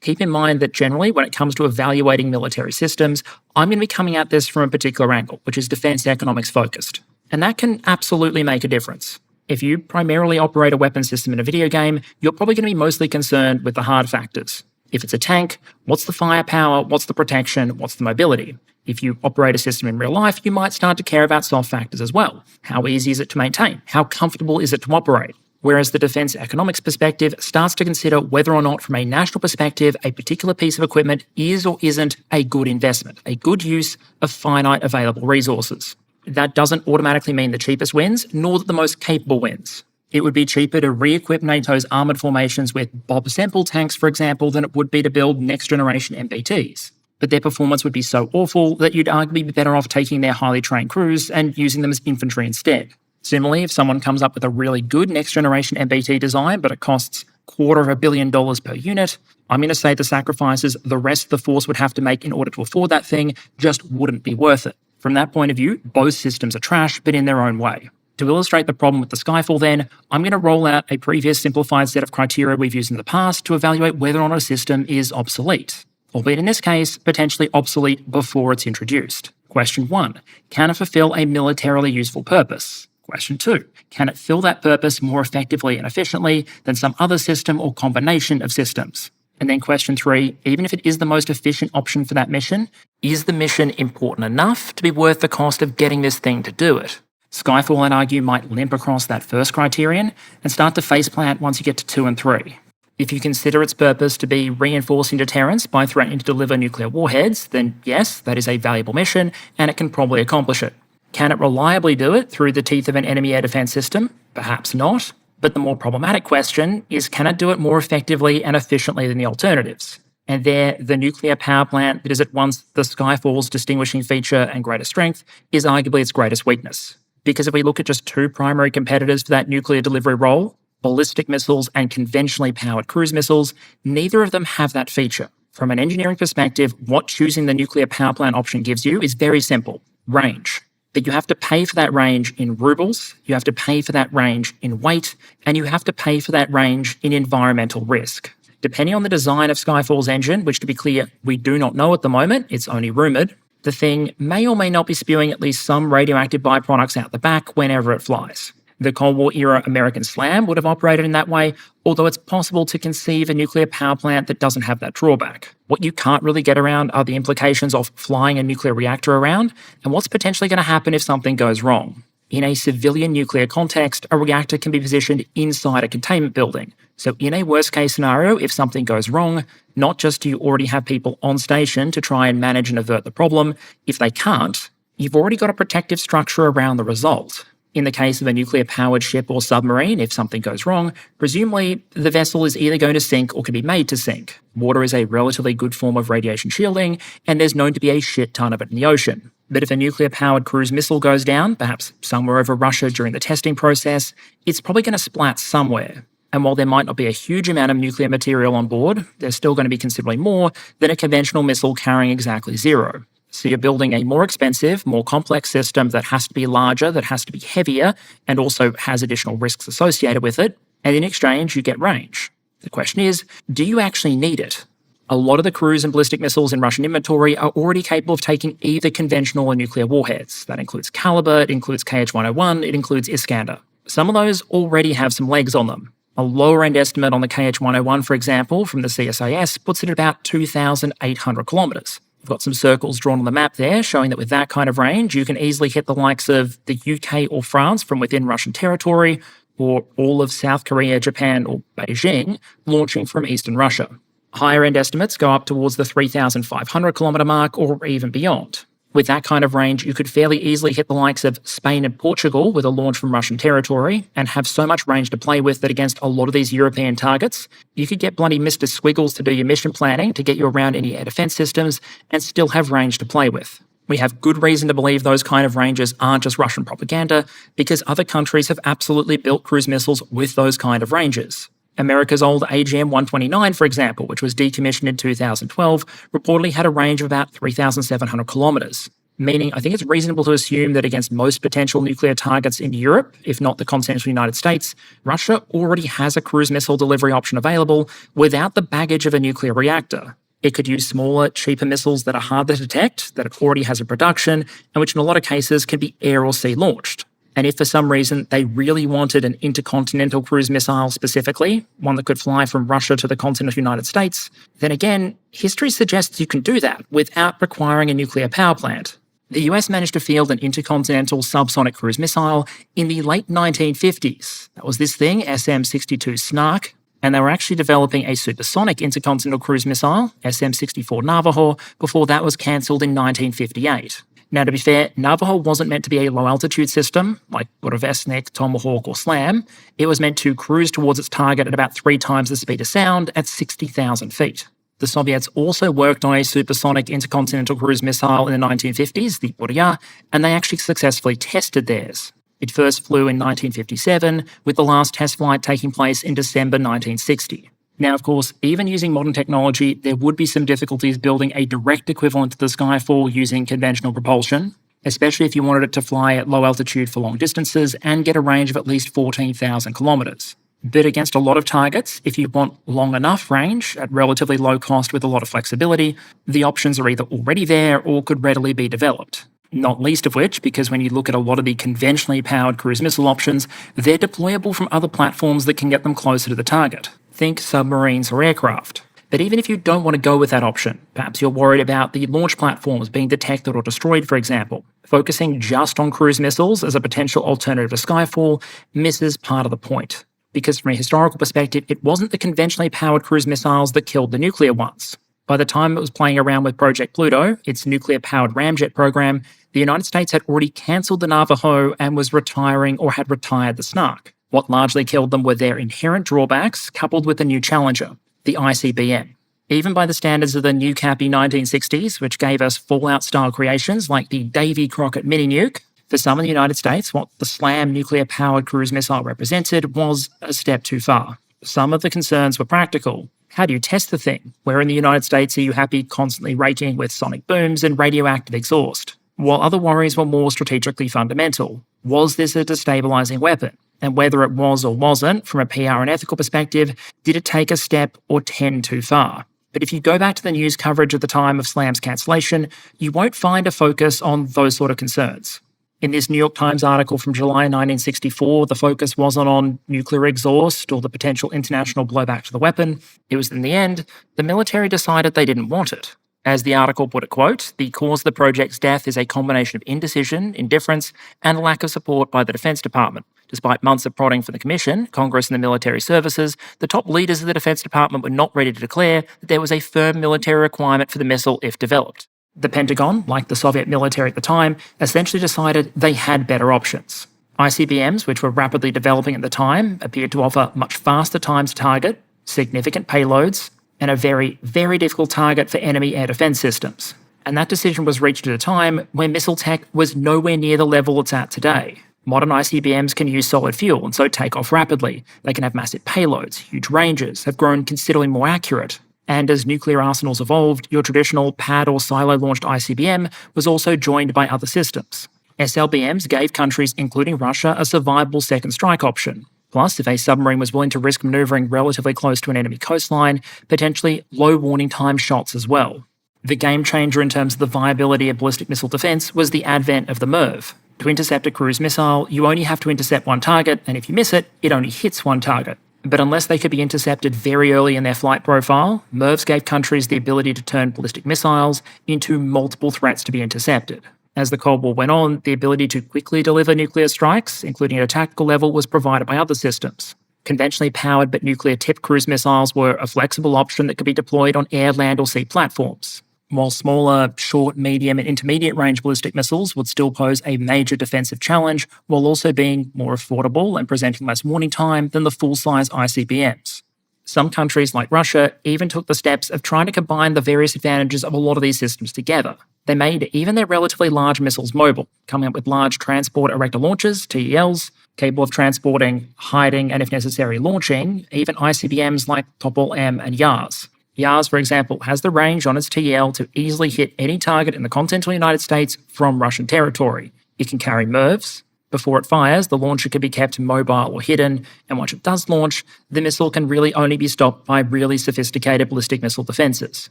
Keep in mind that generally, when it comes to evaluating military systems, I'm going to be coming at this from a particular angle, which is defense economics focused. And that can absolutely make a difference. If you primarily operate a weapon system in a video game, you're probably going to be mostly concerned with the hard factors. If it's a tank, what's the firepower, what's the protection, what's the mobility? If you operate a system in real life, you might start to care about soft factors as well. How easy is it to maintain? How comfortable is it to operate? Whereas the defense economics perspective starts to consider whether or not, from a national perspective, a particular piece of equipment is or isn't a good investment, a good use of finite available resources. That doesn't automatically mean the cheapest wins, nor that the most capable wins. It would be cheaper to re-equip NATO's armoured formations with Bob Semple tanks, for example, than it would be to build next-generation MBTs. But their performance would be so awful that you'd arguably be better off taking their highly trained crews and using them as infantry instead. Similarly, if someone comes up with a really good next-generation MBT design, but it costs $250 million per unit, I'm going to say the sacrifices the rest of the force would have to make in order to afford that thing just wouldn't be worth it. From that point of view, both systems are trash, but in their own way. To illustrate the problem with the Skyfall then, I'm going to roll out a previous simplified set of criteria we've used in the past to evaluate whether or not a system is obsolete. Albeit in this case, potentially obsolete before it's introduced. Question 1. Can it fulfill a militarily useful purpose? Question 2. Can it fill that purpose more effectively and efficiently than some other system or combination of systems? And then question 3, even if it is the most efficient option for that mission, is the mission important enough to be worth the cost of getting this thing to do it? Skyfall, I'd argue, might limp across that first criterion and start to faceplant once you get to 2 and 3. If you consider its purpose to be reinforcing deterrence by threatening to deliver nuclear warheads, then yes, that is a valuable mission and it can probably accomplish it. Can it reliably do it through the teeth of an enemy air defense system? Perhaps not. But the more problematic question is, can it do it more effectively and efficiently than the alternatives? And there, the nuclear power plant that is at once the Skyfall's distinguishing feature and greatest strength is arguably its greatest weakness. Because if we look at just 2 primary competitors for that nuclear delivery role, ballistic missiles and conventionally powered cruise missiles, neither of them have that feature. From an engineering perspective, what choosing the nuclear power plant option gives you is very simple: range. But you have to pay for that range in rubles, you have to pay for that range in weight, and you have to pay for that range in environmental risk. Depending on the design of Skyfall's engine, which to be clear, we do not know at the moment, it's only rumoured, the thing may or may not be spewing at least some radioactive byproducts out the back whenever it flies. The Cold War-era American SLAM would have operated in that way, although it's possible to conceive a nuclear power plant that doesn't have that drawback. What you can't really get around are the implications of flying a nuclear reactor around and what's potentially going to happen if something goes wrong. In a civilian nuclear context, a reactor can be positioned inside a containment building. So in a worst-case scenario, if something goes wrong, not just do you already have people on station to try and manage and avert the problem, if they can't, you've already got a protective structure around the result. In the case of a nuclear-powered ship or submarine, if something goes wrong, presumably the vessel is either going to sink or can be made to sink. Water is a relatively good form of radiation shielding, and there's known to be a shit ton of it in the ocean. But if a nuclear-powered cruise missile goes down, perhaps somewhere over Russia during the testing process, it's probably going to splat somewhere. And while there might not be a huge amount of nuclear material on board, there's still going to be considerably more than a conventional missile carrying exactly zero. So you're building a more expensive, more complex system that has to be larger, that has to be heavier, and also has additional risks associated with it, and in exchange you get range. The question is, do you actually need it? A lot of the cruise and ballistic missiles in Russian inventory are already capable of taking either conventional or nuclear warheads. That includes Kalibr, it includes KH-101, it includes Iskander. Some of those already have some legs on them. A lower-end estimate on the KH-101, for example, from the CSIS, puts it at about 2,800 kilometres. We've got some circles drawn on the map there showing that with that kind of range, you can easily hit the likes of the UK or France from within Russian territory, or all of South Korea, Japan, or Beijing, launching from eastern Russia. Higher-end estimates go up towards the 3,500 kilometre mark or even beyond. With that kind of range, you could fairly easily hit the likes of Spain and Portugal with a launch from Russian territory and have so much range to play with that against a lot of these European targets, you could get bloody Mr. Squiggles to do your mission planning to get you around any air defence systems and still have range to play with. We have good reason to believe those kind of ranges aren't just Russian propaganda because other countries have absolutely built cruise missiles with those kind of ranges. America's old AGM-129, for example, which was decommissioned in 2012, reportedly had a range of about 3,700 kilometres, meaning I think it's reasonable to assume that against most potential nuclear targets in Europe, if not the continental United States, Russia already has a cruise missile delivery option available without the baggage of a nuclear reactor. It could use smaller, cheaper missiles that are harder to detect, that it already has in production, and which in a lot of cases can be air or sea launched. And if for some reason they really wanted an intercontinental cruise missile specifically, one that could fly from Russia to the continental United States, then again, history suggests you can do that without requiring a nuclear power plant. The US managed to field an intercontinental subsonic cruise missile in the late 1950s. That was this thing, SM-62 Snark, and they were actually developing a supersonic intercontinental cruise missile, SM-64 Navajo, before that was cancelled in 1958. Now, to be fair, Navajo wasn't meant to be a low-altitude system, like Burevestnik, Tomahawk, or SLAM. It was meant to cruise towards its target at about 3 times the speed of sound at 60,000 feet. The Soviets also worked on a supersonic intercontinental cruise missile in the 1950s, the Burya, and they actually successfully tested theirs. It first flew in 1957, with the last test flight taking place in December 1960. Now, of course, even using modern technology, there would be some difficulties building a direct equivalent to the Skyfall using conventional propulsion, especially if you wanted it to fly at low altitude for long distances and get a range of at least 14,000 kilometres. But against a lot of targets, if you want long enough range at relatively low cost with a lot of flexibility, the options are either already there or could readily be developed. Not least of which, because when you look at a lot of the conventionally powered cruise missile options, they're deployable from other platforms that can get them closer to the target. Think submarines or aircraft. But even if you don't want to go with that option, perhaps you're worried about the launch platforms being detected or destroyed, for example, focusing just on cruise missiles as a potential alternative to Skyfall misses part of the point. Because from a historical perspective, it wasn't the conventionally powered cruise missiles that killed the nuclear ones. By the time it was playing around with Project Pluto, its nuclear-powered ramjet program, the United States had already cancelled the Navajo and was retiring or had retired the Snark. What largely killed them were their inherent drawbacks, coupled with the new challenger, the ICBM. Even by the standards of the new Cappy 1960s, which gave us Fallout-style creations like the Davy Crockett mini-nuke, for some in the United States, what the SLAM nuclear-powered cruise missile represented was a step too far. Some of the concerns were practical. How do you test the thing? Where in the United States are you happy constantly raking with sonic booms and radioactive exhaust? While other worries were more strategically fundamental. Was this a destabilizing weapon? And whether it was or wasn't, from a PR and ethical perspective, did it take a step or 10 too far? But if you go back to the news coverage at the time of SLAM's cancellation, you won't find a focus on those sort of concerns. In this New York Times article from July 1964, the focus wasn't on nuclear exhaust or the potential international blowback to the weapon. It was, in the end, the military decided they didn't want it. As the article put it, quote, "The cause of the project's death is a combination of indecision, indifference, and a lack of support by the Defense Department. Despite months of prodding from the Commission, Congress and the military services, the top leaders of the Defense Department were not ready to declare that there was a firm military requirement for the missile if developed. The Pentagon, like the Soviet military at the time, essentially decided they had better options. ICBMs, which were rapidly developing at the time, appeared to offer much faster time to target, significant payloads, and a very, very difficult target for enemy air defense systems. And that decision was reached at a time when missile tech was nowhere near the level it's at today. Modern ICBMs can use solid fuel and so take off rapidly. They can have massive payloads, huge ranges, have grown considerably more accurate. And as nuclear arsenals evolved, your traditional pad or silo-launched ICBM was also joined by other systems. SLBMs gave countries, including Russia, a survivable second strike option. Plus, if a submarine was willing to risk manoeuvring relatively close to an enemy coastline, potentially low warning time shots as well. The game changer in terms of the viability of ballistic missile defense was the advent of the MIRV. To intercept a cruise missile, you only have to intercept one target, and if you miss it, it only hits one target. But unless they could be intercepted very early in their flight profile, MIRVs gave countries the ability to turn ballistic missiles into multiple threats to be intercepted. As the Cold War went on, the ability to quickly deliver nuclear strikes, including at a tactical level, was provided by other systems. Conventionally powered but nuclear-tipped cruise missiles were a flexible option that could be deployed on air, land, or sea platforms, while smaller, short, medium, and intermediate-range ballistic missiles would still pose a major defensive challenge while also being more affordable and presenting less warning time than the full-size ICBMs. Some countries, like Russia, even took the steps of trying to combine the various advantages of a lot of these systems together. They made even their relatively large missiles mobile, coming up with large transport erector launchers, TELs, capable of transporting, hiding, and if necessary, launching, even ICBMs like Topol-M and YARS. YARS, for example, has the range on its TL to easily hit any target in the continental United States from Russian territory. It can carry MIRVs. Before it fires, the launcher can be kept mobile or hidden, and once it does launch, the missile can really only be stopped by really sophisticated ballistic missile defenses.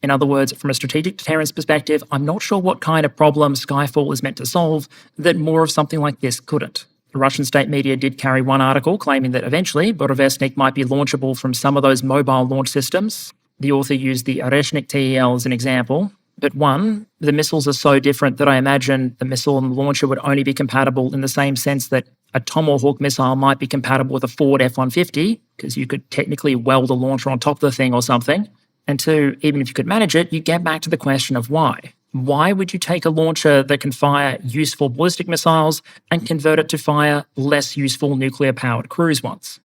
In other words, from a strategic deterrence perspective, I'm not sure what kind of problem Skyfall is meant to solve that more of something like this couldn't. The Russian state media did carry one article claiming that eventually Burevestnik might be launchable from some of those mobile launch systems. The author used the Burevestnik TEL as an example. But one, the missiles are so different that I imagine the missile and the launcher would only be compatible in the same sense that a Tomahawk missile might be compatible with a Ford F-150, because you could technically weld a launcher on top of the thing or something. And two, even if you could manage it, you get back to the question of why. Why would you take a launcher that can fire useful ballistic missiles and convert it to fire less useful nuclear-powered cruise ones?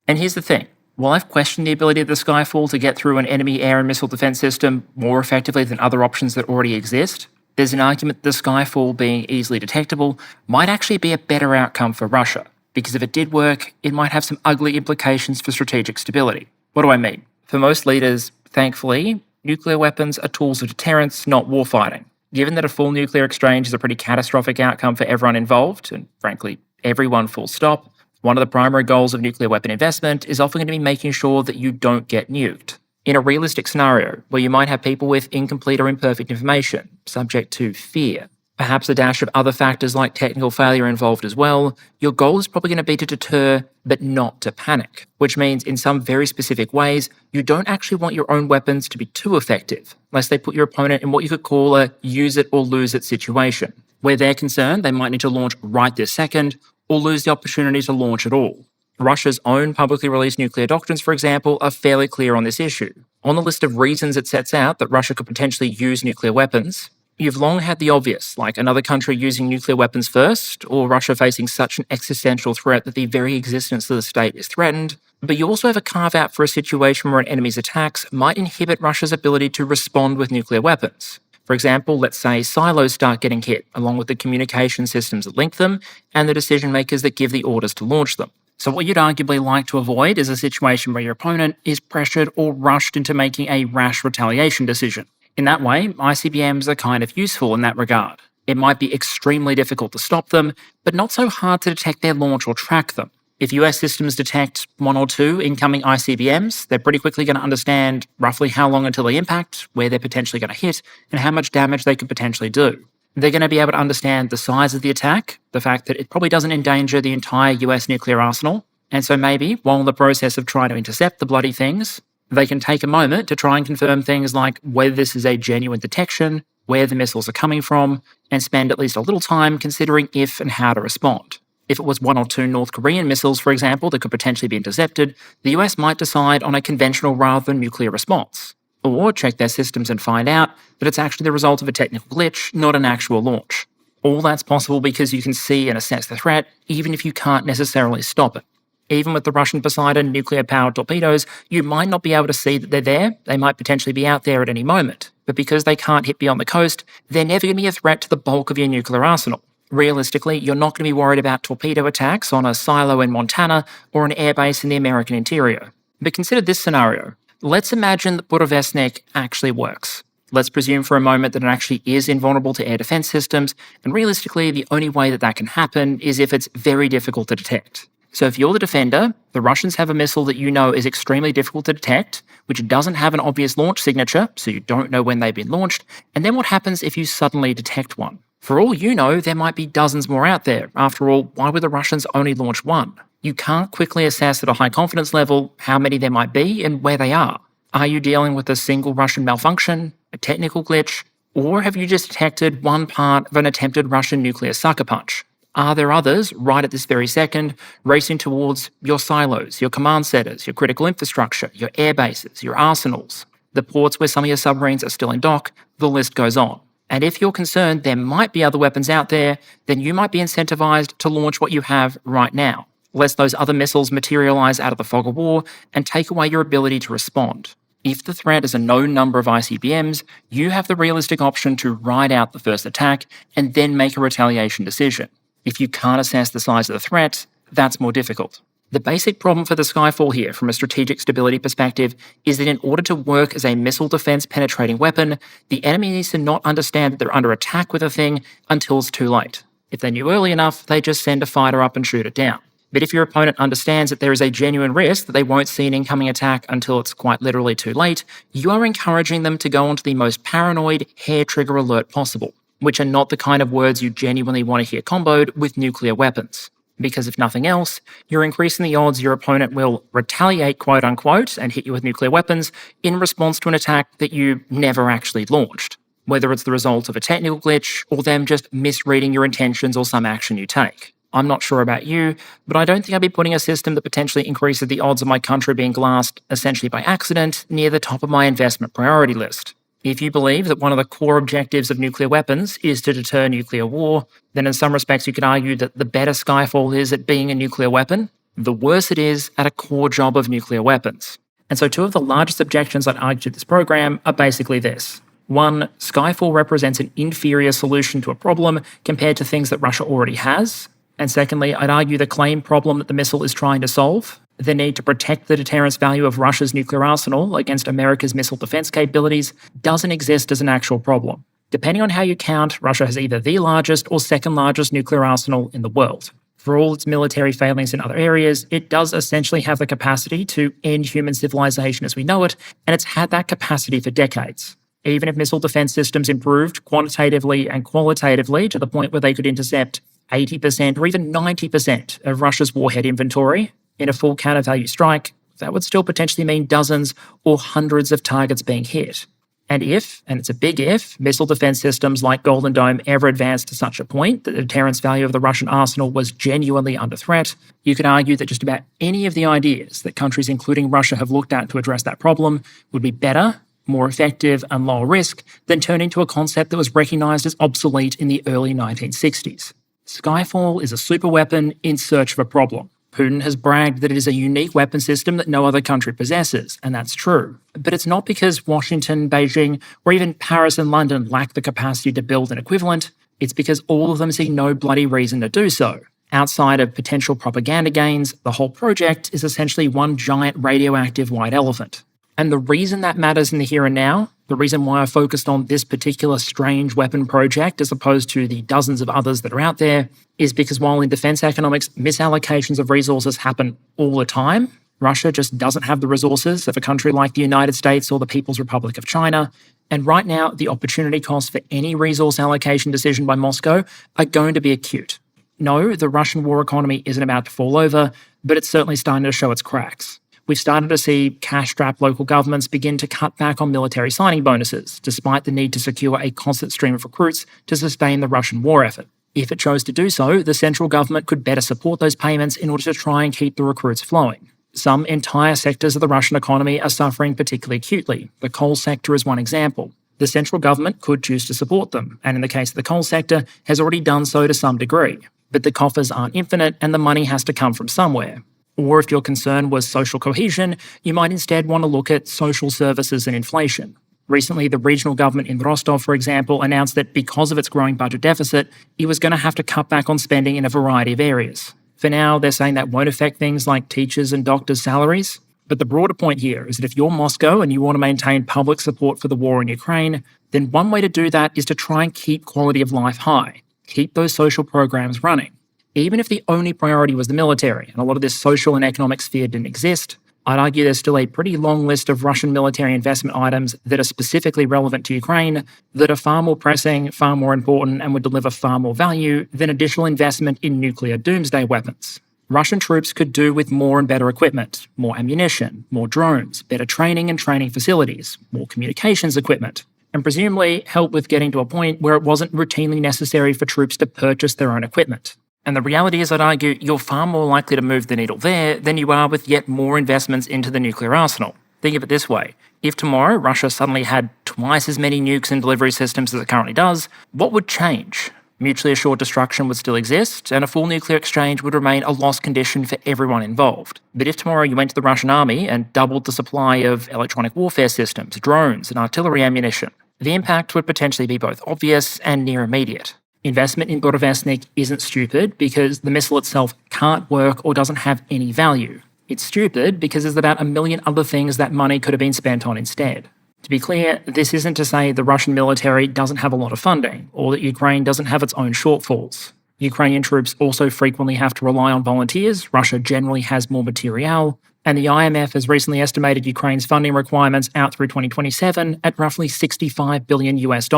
And here's the thing. While I've questioned the ability of the Skyfall to get through an enemy air and missile defense system more effectively than other options that already exist, there's an argument that the Skyfall being easily detectable might actually be a better outcome for Russia, because if it did work, it might have some ugly implications for strategic stability. What do I mean? For most leaders, thankfully, nuclear weapons are tools of deterrence, not warfighting. Given that a full nuclear exchange is a pretty catastrophic outcome for everyone involved, and frankly, everyone full stop, one of the primary goals of nuclear weapon investment is often going to be making sure that you don't get nuked. In a realistic scenario, where you might have people with incomplete or imperfect information, subject to fear, perhaps a dash of other factors like technical failure involved as well, your goal is probably going to be to deter, but not to panic, which means in some very specific ways, you don't actually want your own weapons to be too effective, lest they put your opponent in what you could call a use it or lose it situation. Where they're concerned, they might need to launch right this second, or lose the opportunity to launch at all. Russia's own publicly released nuclear doctrines, for example, are fairly clear on this issue. On the list of reasons it sets out that Russia could potentially use nuclear weapons, you've long had the obvious, like another country using nuclear weapons first, or Russia facing such an existential threat that the very existence of the state is threatened. But you also have a carve-out for a situation where an enemy's attacks might inhibit Russia's ability to respond with nuclear weapons. For example, let's say silos start getting hit, along with the communication systems that link them and the decision makers that give the orders to launch them. So what you'd arguably like to avoid is a situation where your opponent is pressured or rushed into making a rash retaliation decision. In that way, ICBMs are kind of useful in that regard. It might be extremely difficult to stop them, but not so hard to detect their launch or track them. If US systems detect one or two incoming ICBMs, they're pretty quickly going to understand roughly how long until they impact, where they're potentially going to hit, and how much damage they could potentially do. They're going to be able to understand the size of the attack, the fact that it probably doesn't endanger the entire US nuclear arsenal. And so maybe, while in the process of trying to intercept the bloody things, they can take a moment to try and confirm things like whether this is a genuine detection, where the missiles are coming from, and spend at least a little time considering if and how to respond. If it was 1 or 2 North Korean missiles, for example, that could potentially be intercepted, the US might decide on a conventional rather than nuclear response. Or check their systems and find out that it's actually the result of a technical glitch, not an actual launch. All that's possible because you can see and assess the threat, even if you can't necessarily stop it. Even with the Russian Poseidon nuclear-powered torpedoes, you might not be able to see that they're there. They might potentially be out there at any moment. But because they can't hit beyond the coast, they're never going to be a threat to the bulk of your nuclear arsenal. Realistically, you're not going to be worried about torpedo attacks on a silo in Montana or an airbase in the American interior. But consider this scenario. Let's imagine that Burevestnik actually works. Let's presume for a moment that it actually is invulnerable to air defense systems, and realistically, the only way that can happen is if it's very difficult to detect. So if you're the defender, the Russians have a missile that you know is extremely difficult to detect, which doesn't have an obvious launch signature, so you don't know when they've been launched, and then what happens if you suddenly detect one? For all you know, there might be dozens more out there. After all, why would the Russians only launch one? You can't quickly assess at a high confidence level how many there might be and where they are. Are you dealing with a single Russian malfunction, a technical glitch, or have you just detected one part of an attempted Russian nuclear sucker punch? Are there others, right at this very second, racing towards your silos, your command centers, your critical infrastructure, your air bases, your arsenals, the ports where some of your submarines are still in dock? The list goes on. And if you're concerned there might be other weapons out there, then you might be incentivized to launch what you have right now, lest those other missiles materialize out of the fog of war and take away your ability to respond. If the threat is a known number of ICBMs, you have the realistic option to ride out the first attack and then make a retaliation decision. If you can't assess the size of the threat, that's more difficult. The basic problem for the Skyfall here, from a strategic stability perspective, is that in order to work as a missile defense penetrating weapon, the enemy needs to not understand that they're under attack with a thing until it's too late. If they knew early enough, they just send a fighter up and shoot it down. But if your opponent understands that there is a genuine risk that they won't see an incoming attack until it's quite literally too late, you are encouraging them to go onto the most paranoid hair-trigger alert possible, which are not the kind of words you genuinely want to hear comboed with nuclear weapons. Because if nothing else, you're increasing the odds your opponent will retaliate, quote-unquote, and hit you with nuclear weapons in response to an attack that you never actually launched, whether it's the result of a technical glitch or them just misreading your intentions or some action you take. I'm not sure about you, but I don't think I'd be putting a system that potentially increases the odds of my country being glassed, essentially by accident, near the top of my investment priority list. If you believe that one of the core objectives of nuclear weapons is to deter nuclear war, then in some respects you could argue that the better Skyfall is at being a nuclear weapon, the worse it is at a core job of nuclear weapons. And so 2 of the largest objections I'd argue to this program are basically this. 1, Skyfall represents an inferior solution to a problem compared to things that Russia already has. And secondly, I'd argue the claimed problem that the missile is trying to solve, the need to protect the deterrence value of Russia's nuclear arsenal against America's missile defense capabilities, doesn't exist as an actual problem. Depending on how you count, Russia has either the largest or second largest nuclear arsenal in the world. For all its military failings in other areas, it does essentially have the capacity to end human civilization as we know it, and it's had that capacity for decades. Even if missile defense systems improved quantitatively and qualitatively to the point where they could intercept 80% or even 90% of Russia's warhead inventory in a full counter-value strike, that would still potentially mean dozens or hundreds of targets being hit. And if, and it's a big if, missile defense systems like Golden Dome ever advanced to such a point that the deterrence value of the Russian arsenal was genuinely under threat, you could argue that just about any of the ideas that countries including Russia have looked at to address that problem would be better, more effective, and lower risk than turning to a concept that was recognized as obsolete in the early 1960s. Skyfall is a superweapon in search of a problem. Putin has bragged that it is a unique weapon system that no other country possesses, and that's true. But it's not because Washington, Beijing, or even Paris and London lack the capacity to build an equivalent. It's because all of them see no bloody reason to do so. Outside of potential propaganda gains, the whole project is essentially one giant radioactive white elephant. And the reason that matters in the here and now, the reason why I focused on this particular strange weapon project as opposed to the dozens of others that are out there, is because while in defense economics misallocations of resources happen all the time, Russia just doesn't have the resources of a country like the United States or the People's Republic of China, and right now the opportunity costs for any resource allocation decision by Moscow are going to be acute. No, the Russian war economy isn't about to fall over, but it's certainly starting to show its cracks. We've started to see cash-strapped local governments begin to cut back on military signing bonuses, despite the need to secure a constant stream of recruits to sustain the Russian war effort. If it chose to do so, the central government could better support those payments in order to try and keep the recruits flowing. Some entire sectors of the Russian economy are suffering particularly acutely. The coal sector is one example. The central government could choose to support them, and in the case of the coal sector, has already done so to some degree. But the coffers aren't infinite, and the money has to come from somewhere. Or if your concern was social cohesion, you might instead want to look at social services and inflation. Recently, the regional government in Rostov, for example, announced that because of its growing budget deficit, it was going to have to cut back on spending in a variety of areas. For now, they're saying that won't affect things like teachers' and doctors' salaries. But the broader point here is that if you're Moscow and you want to maintain public support for the war in Ukraine, then one way to do that is to try and keep quality of life high. Keep those social programs running. Even if the only priority was the military, and a lot of this social and economic sphere didn't exist, I'd argue there's still a pretty long list of Russian military investment items that are specifically relevant to Ukraine that are far more pressing, far more important, and would deliver far more value than additional investment in nuclear doomsday weapons. Russian troops could do with more and better equipment, more ammunition, more drones, better training and training facilities, more communications equipment, and presumably help with getting to a point where it wasn't routinely necessary for troops to purchase their own equipment. And the reality is, I'd argue, you're far more likely to move the needle there than you are with yet more investments into the nuclear arsenal. Think of it this way. If tomorrow Russia suddenly had twice as many nukes and delivery systems as it currently does, what would change? Mutually assured destruction would still exist, and a full nuclear exchange would remain a lost condition for everyone involved. But if tomorrow you went to the Russian army and doubled the supply of electronic warfare systems, drones, and artillery ammunition, the impact would potentially be both obvious and near immediate. Investment in Burevestnik isn't stupid because the missile itself can't work or doesn't have any value. It's stupid because there's about a million other things that money could have been spent on instead. To be clear, this isn't to say the Russian military doesn't have a lot of funding or that Ukraine doesn't have its own shortfalls. Ukrainian troops also frequently have to rely on volunteers, Russia generally has more materiel, and the IMF has recently estimated Ukraine's funding requirements out through 2027 at roughly $65 billion US.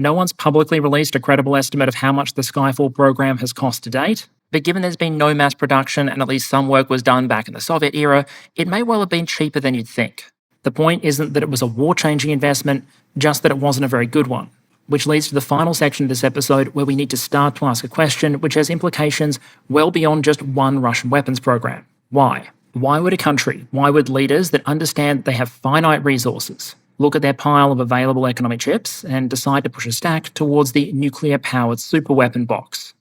No one's publicly released a credible estimate of how much the Skyfall program has cost to date, but given there's been no mass production and at least some work was done back in the Soviet era, it may well have been cheaper than you'd think. The point isn't that it was a war-changing investment, just that it wasn't a very good one. Which leads to the final section of this episode where we need to start to ask a question which has implications well beyond just one Russian weapons program. Why? Why would a country, why would leaders that understand that they have finite resources look at their pile of available economic chips and decide to push a stack towards the nuclear-powered superweapon box?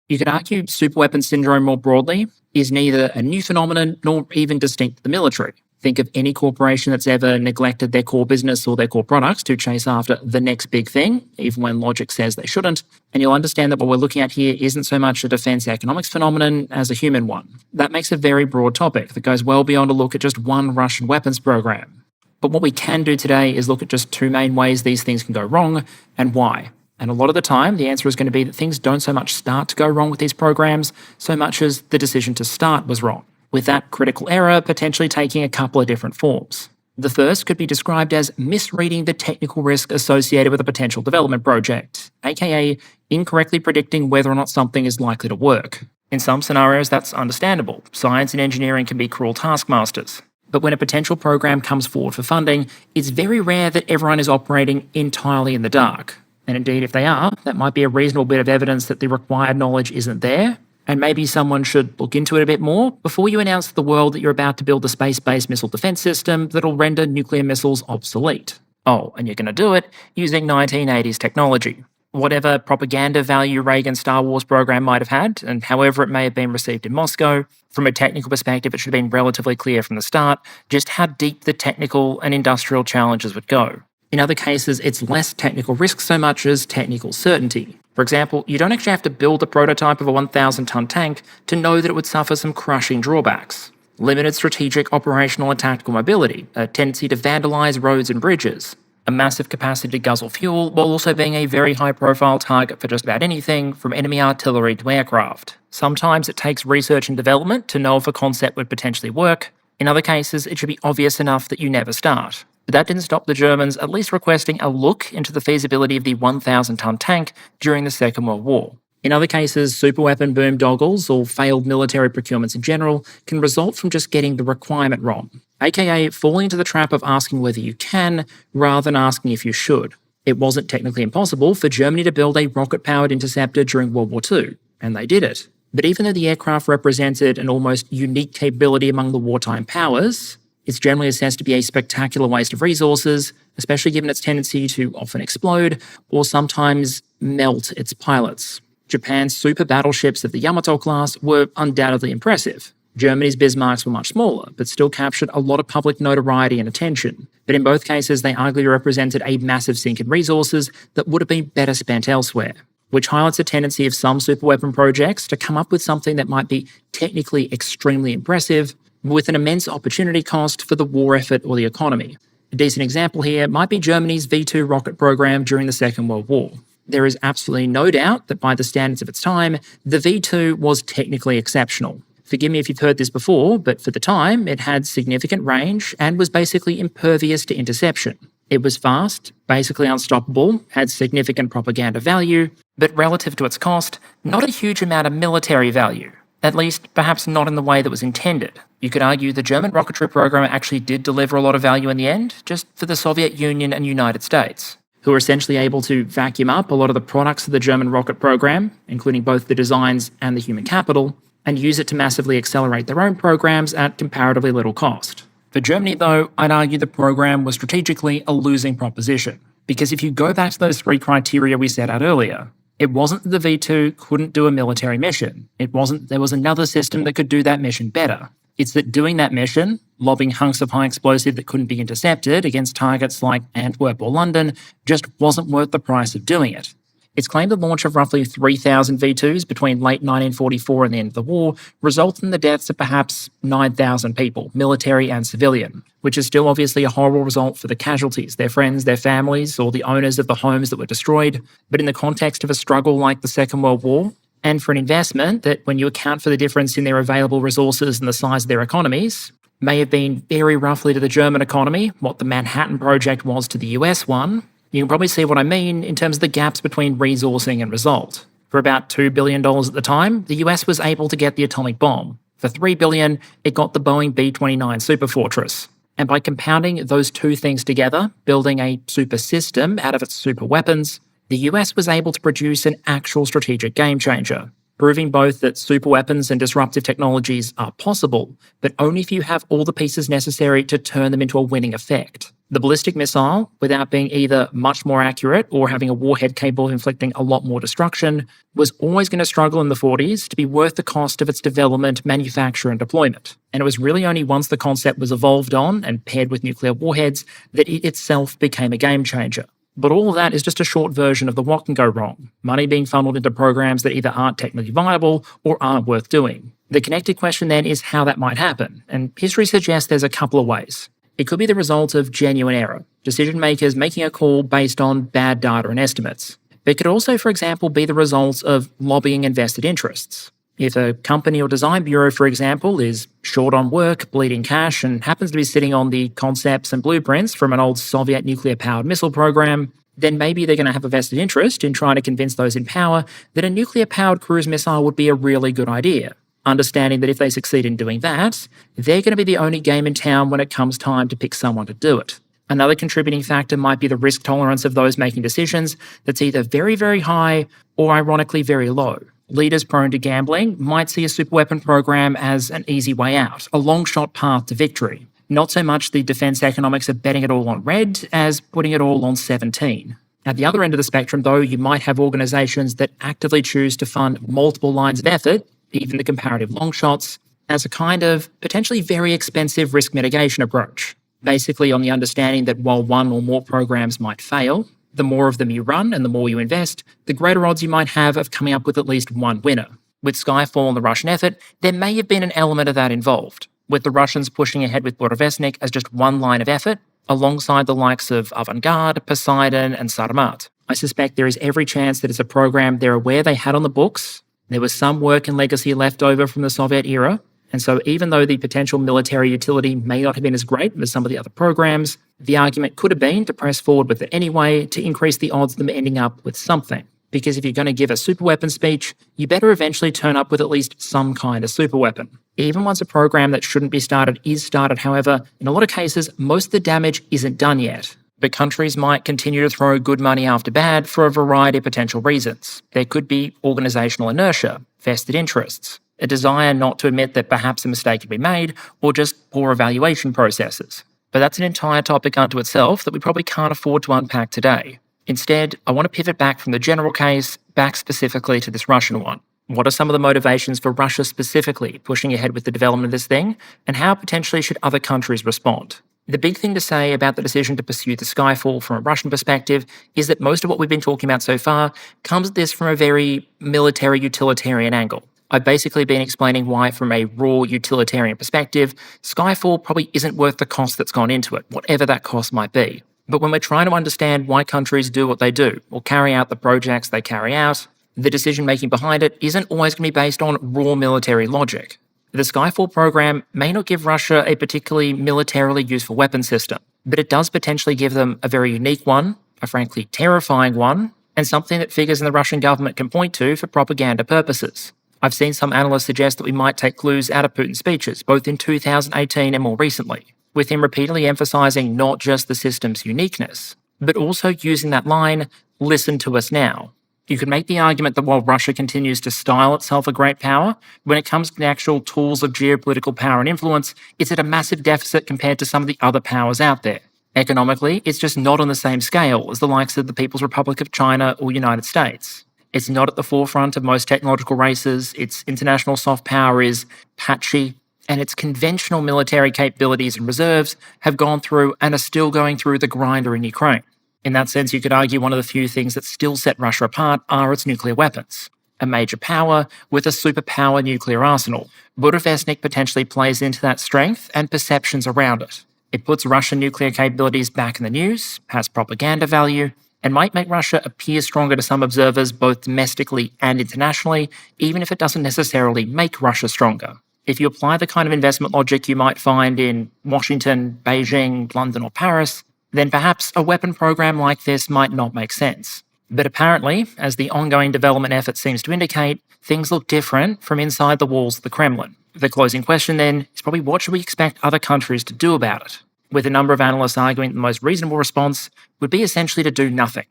You could argue superweapon syndrome more broadly is neither a new phenomenon nor even distinct to the military. Think of any corporation that's ever neglected their core business or their core products to chase after the next big thing, even when logic says they shouldn't, and you'll understand that what we're looking at here isn't so much a defense economics phenomenon as a human one. That makes a very broad topic that goes well beyond a look at just one Russian weapons program. But what we can do today is look at just two main ways these things can go wrong and why. And a lot of the time, the answer is going to be that things don't so much start to go wrong with these programs, so much as the decision to start was wrong, with that critical error potentially taking a couple of different forms. The first could be described as misreading the technical risk associated with a potential development project, aka incorrectly predicting whether or not something is likely to work. In some scenarios, that's understandable. Science and engineering can be cruel taskmasters. But when a potential program comes forward for funding, it's very rare that everyone is operating entirely in the dark. And indeed, if they are, that might be a reasonable bit of evidence that the required knowledge isn't there, and maybe someone should look into it a bit more before you announce to the world that you're about to build a space-based missile defense system that'll render nuclear missiles obsolete. Oh, and you're going to do it using 1980s technology. Whatever propaganda value Reagan's Star Wars program might have had, and however it may have been received in Moscow, from a technical perspective, it should have been relatively clear from the start just how deep the technical and industrial challenges would go. In other cases, it's less technical risk so much as technical certainty. For example, you don't actually have to build a prototype of a 1,000-ton tank to know that it would suffer some crushing drawbacks. Limited strategic, operational and tactical mobility, a tendency to vandalize roads and bridges, a massive capacity to guzzle fuel, while also being a very high-profile target for just about anything, from enemy artillery to aircraft. Sometimes it takes research and development to know if a concept would potentially work. In other cases, it should be obvious enough that you never start. But that didn't stop the Germans at least requesting a look into the feasibility of the 1,000-ton tank during the Second World War. In other cases, superweapon boondoggles, or failed military procurements in general, can result from just getting the requirement wrong, aka falling into the trap of asking whether you can, rather than asking if you should. It wasn't technically impossible for Germany to build a rocket-powered interceptor during World War II, and they did it. But even though the aircraft represented an almost unique capability among the wartime powers, it's generally assessed to be a spectacular waste of resources, especially given its tendency to often explode, or sometimes melt its pilots. Japan's super battleships of the Yamato class were undoubtedly impressive. Germany's Bismarcks were much smaller, but still captured a lot of public notoriety and attention. But in both cases, they arguably represented a massive sink in resources that would have been better spent elsewhere, which highlights a tendency of some superweapon projects to come up with something that might be technically extremely impressive, with an immense opportunity cost for the war effort or the economy. A decent example here might be Germany's V-2 rocket program during the Second World War. There is absolutely no doubt that by the standards of its time, the V-2 was technically exceptional. Forgive me if you've heard this before, but for the time, it had significant range and was basically impervious to interception. It was fast, basically unstoppable, had significant propaganda value, but relative to its cost, not a huge amount of military value. At least, perhaps not in the way that was intended. You could argue the German rocketry program actually did deliver a lot of value in the end, just for the Soviet Union and United States, who were essentially able to vacuum up a lot of the products of the German rocket program, including both the designs and the human capital, and use it to massively accelerate their own programs at comparatively little cost. For Germany, though, I'd argue the program was strategically a losing proposition, because if you go back to those three criteria we set out earlier, it wasn't that the V-2 couldn't do a military mission. It wasn't there was another system that could do that mission better. It's that doing that mission, lobbing hunks of high explosive that couldn't be intercepted against targets like Antwerp or London, just wasn't worth the price of doing it. It's claimed the launch of roughly 3,000 V-2s between late 1944 and the end of the war resulted in the deaths of perhaps 9,000 people, military and civilian, which is still obviously a horrible result for the casualties, their friends, their families, or the owners of the homes that were destroyed. But in the context of a struggle like the Second World War, and for an investment that, when you account for the difference in their available resources and the size of their economies, may have been very roughly to the German economy what the Manhattan Project was to the US one, you can probably see what I mean in terms of the gaps between resourcing and result. For about $2 billion at the time, the US was able to get the atomic bomb. For $3 billion, it got the Boeing B-29 Superfortress. And by compounding those two things together, building a super system out of its super weapons, the US was able to produce an actual strategic game changer, proving both that superweapons and disruptive technologies are possible, but only if you have all the pieces necessary to turn them into a winning effect. The ballistic missile, without being either much more accurate or having a warhead capable of inflicting a lot more destruction, was always going to struggle in the 40s to be worth the cost of its development, manufacture, and deployment. And it was really only once the concept was evolved on and paired with nuclear warheads that it itself became a game changer. But all of that is just a short version of the what can go wrong, money being funneled into programs that either aren't technically viable or aren't worth doing. The connected question then is how that might happen, and history suggests there's a couple of ways. It could be the result of genuine error, decision makers making a call based on bad data and estimates. But it could also, for example, be the result of lobbying and vested interests. If a company or design bureau, for example, is short on work, bleeding cash, and happens to be sitting on the concepts and blueprints from an old Soviet nuclear-powered missile program, then maybe they're going to have a vested interest in trying to convince those in power that a nuclear-powered cruise missile would be a really good idea, understanding that if they succeed in doing that, they're going to be the only game in town when it comes time to pick someone to do it. Another contributing factor might be the risk tolerance of those making decisions that's either very, very high or ironically very low. Leaders prone to gambling might see a superweapon program as an easy way out, a long-shot path to victory. Not so much the defense economics of betting it all on red as putting it all on 17. At the other end of the spectrum, though, you might have organizations that actively choose to fund multiple lines of effort, even the comparative long shots, as a kind of potentially very expensive risk mitigation approach. Basically on the understanding that while one or more programs might fail, the more of them you run and the more you invest, the greater odds you might have of coming up with at least one winner. With Skyfall and the Russian effort, there may have been an element of that involved, with the Russians pushing ahead with Burevestnik as just one line of effort, alongside the likes of Avangard, Poseidon, and Sarmat. I suspect there is every chance that it's a program they're aware they had on the books. There was some work and legacy left over from the Soviet era, and so even though the potential military utility may not have been as great as some of the other programs, the argument could have been to press forward with it anyway to increase the odds of them ending up with something. Because if you're going to give a superweapon speech, you better eventually turn up with at least some kind of superweapon. Even once a program that shouldn't be started is started, however, in a lot of cases, most of the damage isn't done yet. But countries might continue to throw good money after bad for a variety of potential reasons. There could be organisational inertia, vested interests, a desire not to admit that perhaps a mistake had been made, or just poor evaluation processes. But that's an entire topic unto itself that we probably can't afford to unpack today. Instead, I want to pivot back from the general case, back specifically to this Russian one. What are some of the motivations for Russia specifically pushing ahead with the development of this thing, and how potentially should other countries respond? The big thing to say about the decision to pursue the Skyfall from a Russian perspective is that most of what we've been talking about so far comes at this from a very military utilitarian angle. I've basically been explaining why, from a raw utilitarian perspective, Skyfall probably isn't worth the cost that's gone into it, whatever that cost might be. But when we're trying to understand why countries do what they do, or carry out the projects they carry out, the decision-making behind it isn't always going to be based on raw military logic. The Skyfall program may not give Russia a particularly militarily useful weapon system, but it does potentially give them a very unique one, a frankly terrifying one, and something that figures in the Russian government can point to for propaganda purposes. I've seen some analysts suggest that we might take clues out of Putin's speeches, both in 2018 and more recently, with him repeatedly emphasising not just the system's uniqueness, but also using that line, "Listen to us now." You could make the argument that while Russia continues to style itself a great power, when it comes to the actual tools of geopolitical power and influence, it's at a massive deficit compared to some of the other powers out there. Economically, it's just not on the same scale as the likes of the People's Republic of China or United States. It's not at the forefront of most technological races, its international soft power is patchy, and its conventional military capabilities and reserves have gone through and are still going through the grinder in Ukraine. In that sense, you could argue one of the few things that still set Russia apart are its nuclear weapons. A major power with a superpower nuclear arsenal. Burevestnik potentially plays into that strength and perceptions around it. It puts Russian nuclear capabilities back in the news, has propaganda value, and might make Russia appear stronger to some observers both domestically and internationally, even if it doesn't necessarily make Russia stronger. If you apply the kind of investment logic you might find in Washington, Beijing, London, or Paris, then perhaps a weapon program like this might not make sense. But apparently, as the ongoing development effort seems to indicate, things look different from inside the walls of the Kremlin. The closing question then is probably what should we expect other countries to do about it? With a number of analysts arguing the most reasonable response would be essentially to do nothing.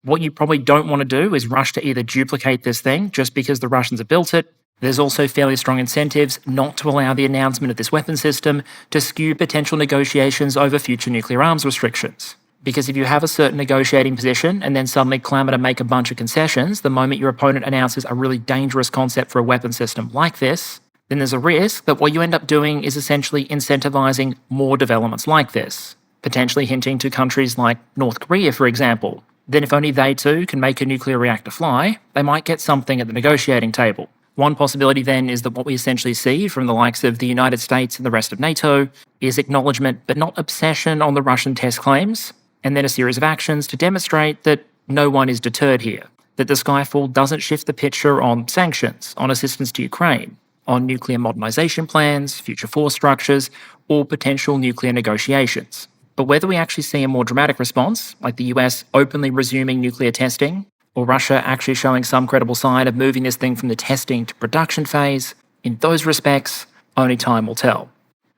What you probably don't want to do is rush to either duplicate this thing just because the Russians have built it. There's also fairly strong incentives not to allow the announcement of this weapon system to skew potential negotiations over future nuclear arms restrictions. Because if you have a certain negotiating position and then suddenly clamour to make a bunch of concessions the moment your opponent announces a really dangerous concept for a weapon system like this, then there's a risk that what you end up doing is essentially incentivising more developments like this, potentially hinting to countries like North Korea, for example. Then if only they too can make a nuclear reactor fly, they might get something at the negotiating table. One possibility then is that what we essentially see from the likes of the United States and the rest of NATO is acknowledgement but not obsession on the Russian test claims, and then a series of actions to demonstrate that no one is deterred here, that the Skyfall doesn't shift the picture on sanctions, on assistance to Ukraine, on nuclear modernisation plans, future force structures, or potential nuclear negotiations. But whether we actually see a more dramatic response, like the US openly resuming nuclear testing, or Russia actually showing some credible sign of moving this thing from the testing to production phase, in those respects, only time will tell.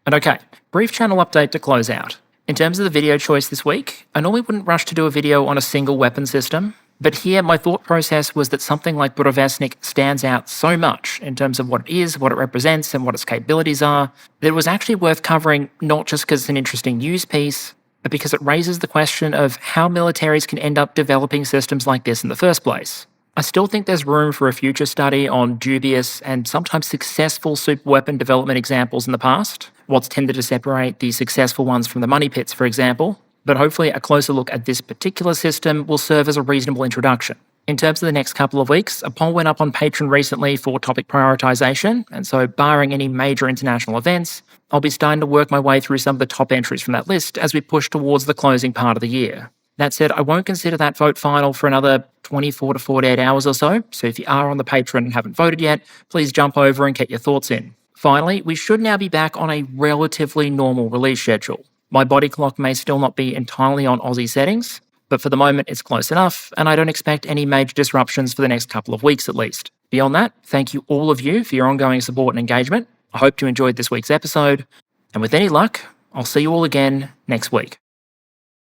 And okay, brief channel update to close out. In terms of the video choice this week, I normally wouldn't rush to do a video on a single weapon system, but here my thought process was that something like Burevestnik stands out so much in terms of what it is, what it represents, and what its capabilities are, that it was actually worth covering not just because it's an interesting news piece, but because it raises the question of how militaries can end up developing systems like this in the first place. I still think there's room for a future study on dubious and sometimes successful superweapon development examples in the past, what's tended to separate the successful ones from the money pits, for example, but hopefully a closer look at this particular system will serve as a reasonable introduction. In terms of the next couple of weeks, a poll went up on Patreon recently for topic prioritisation, and so barring any major international events, I'll be starting to work my way through some of the top entries from that list as we push towards the closing part of the year. That said, I won't consider that vote final for another 24 to 48 hours or so if you are on the Patreon and haven't voted yet, please jump over and get your thoughts in. Finally, we should now be back on a relatively normal release schedule. My body clock may still not be entirely on Aussie settings, but for the moment it's close enough, and I don't expect any major disruptions for the next couple of weeks at least. Beyond that, thank you all of you for your ongoing support and engagement. I hope you enjoyed this week's episode, and with any luck, I'll see you all again next week.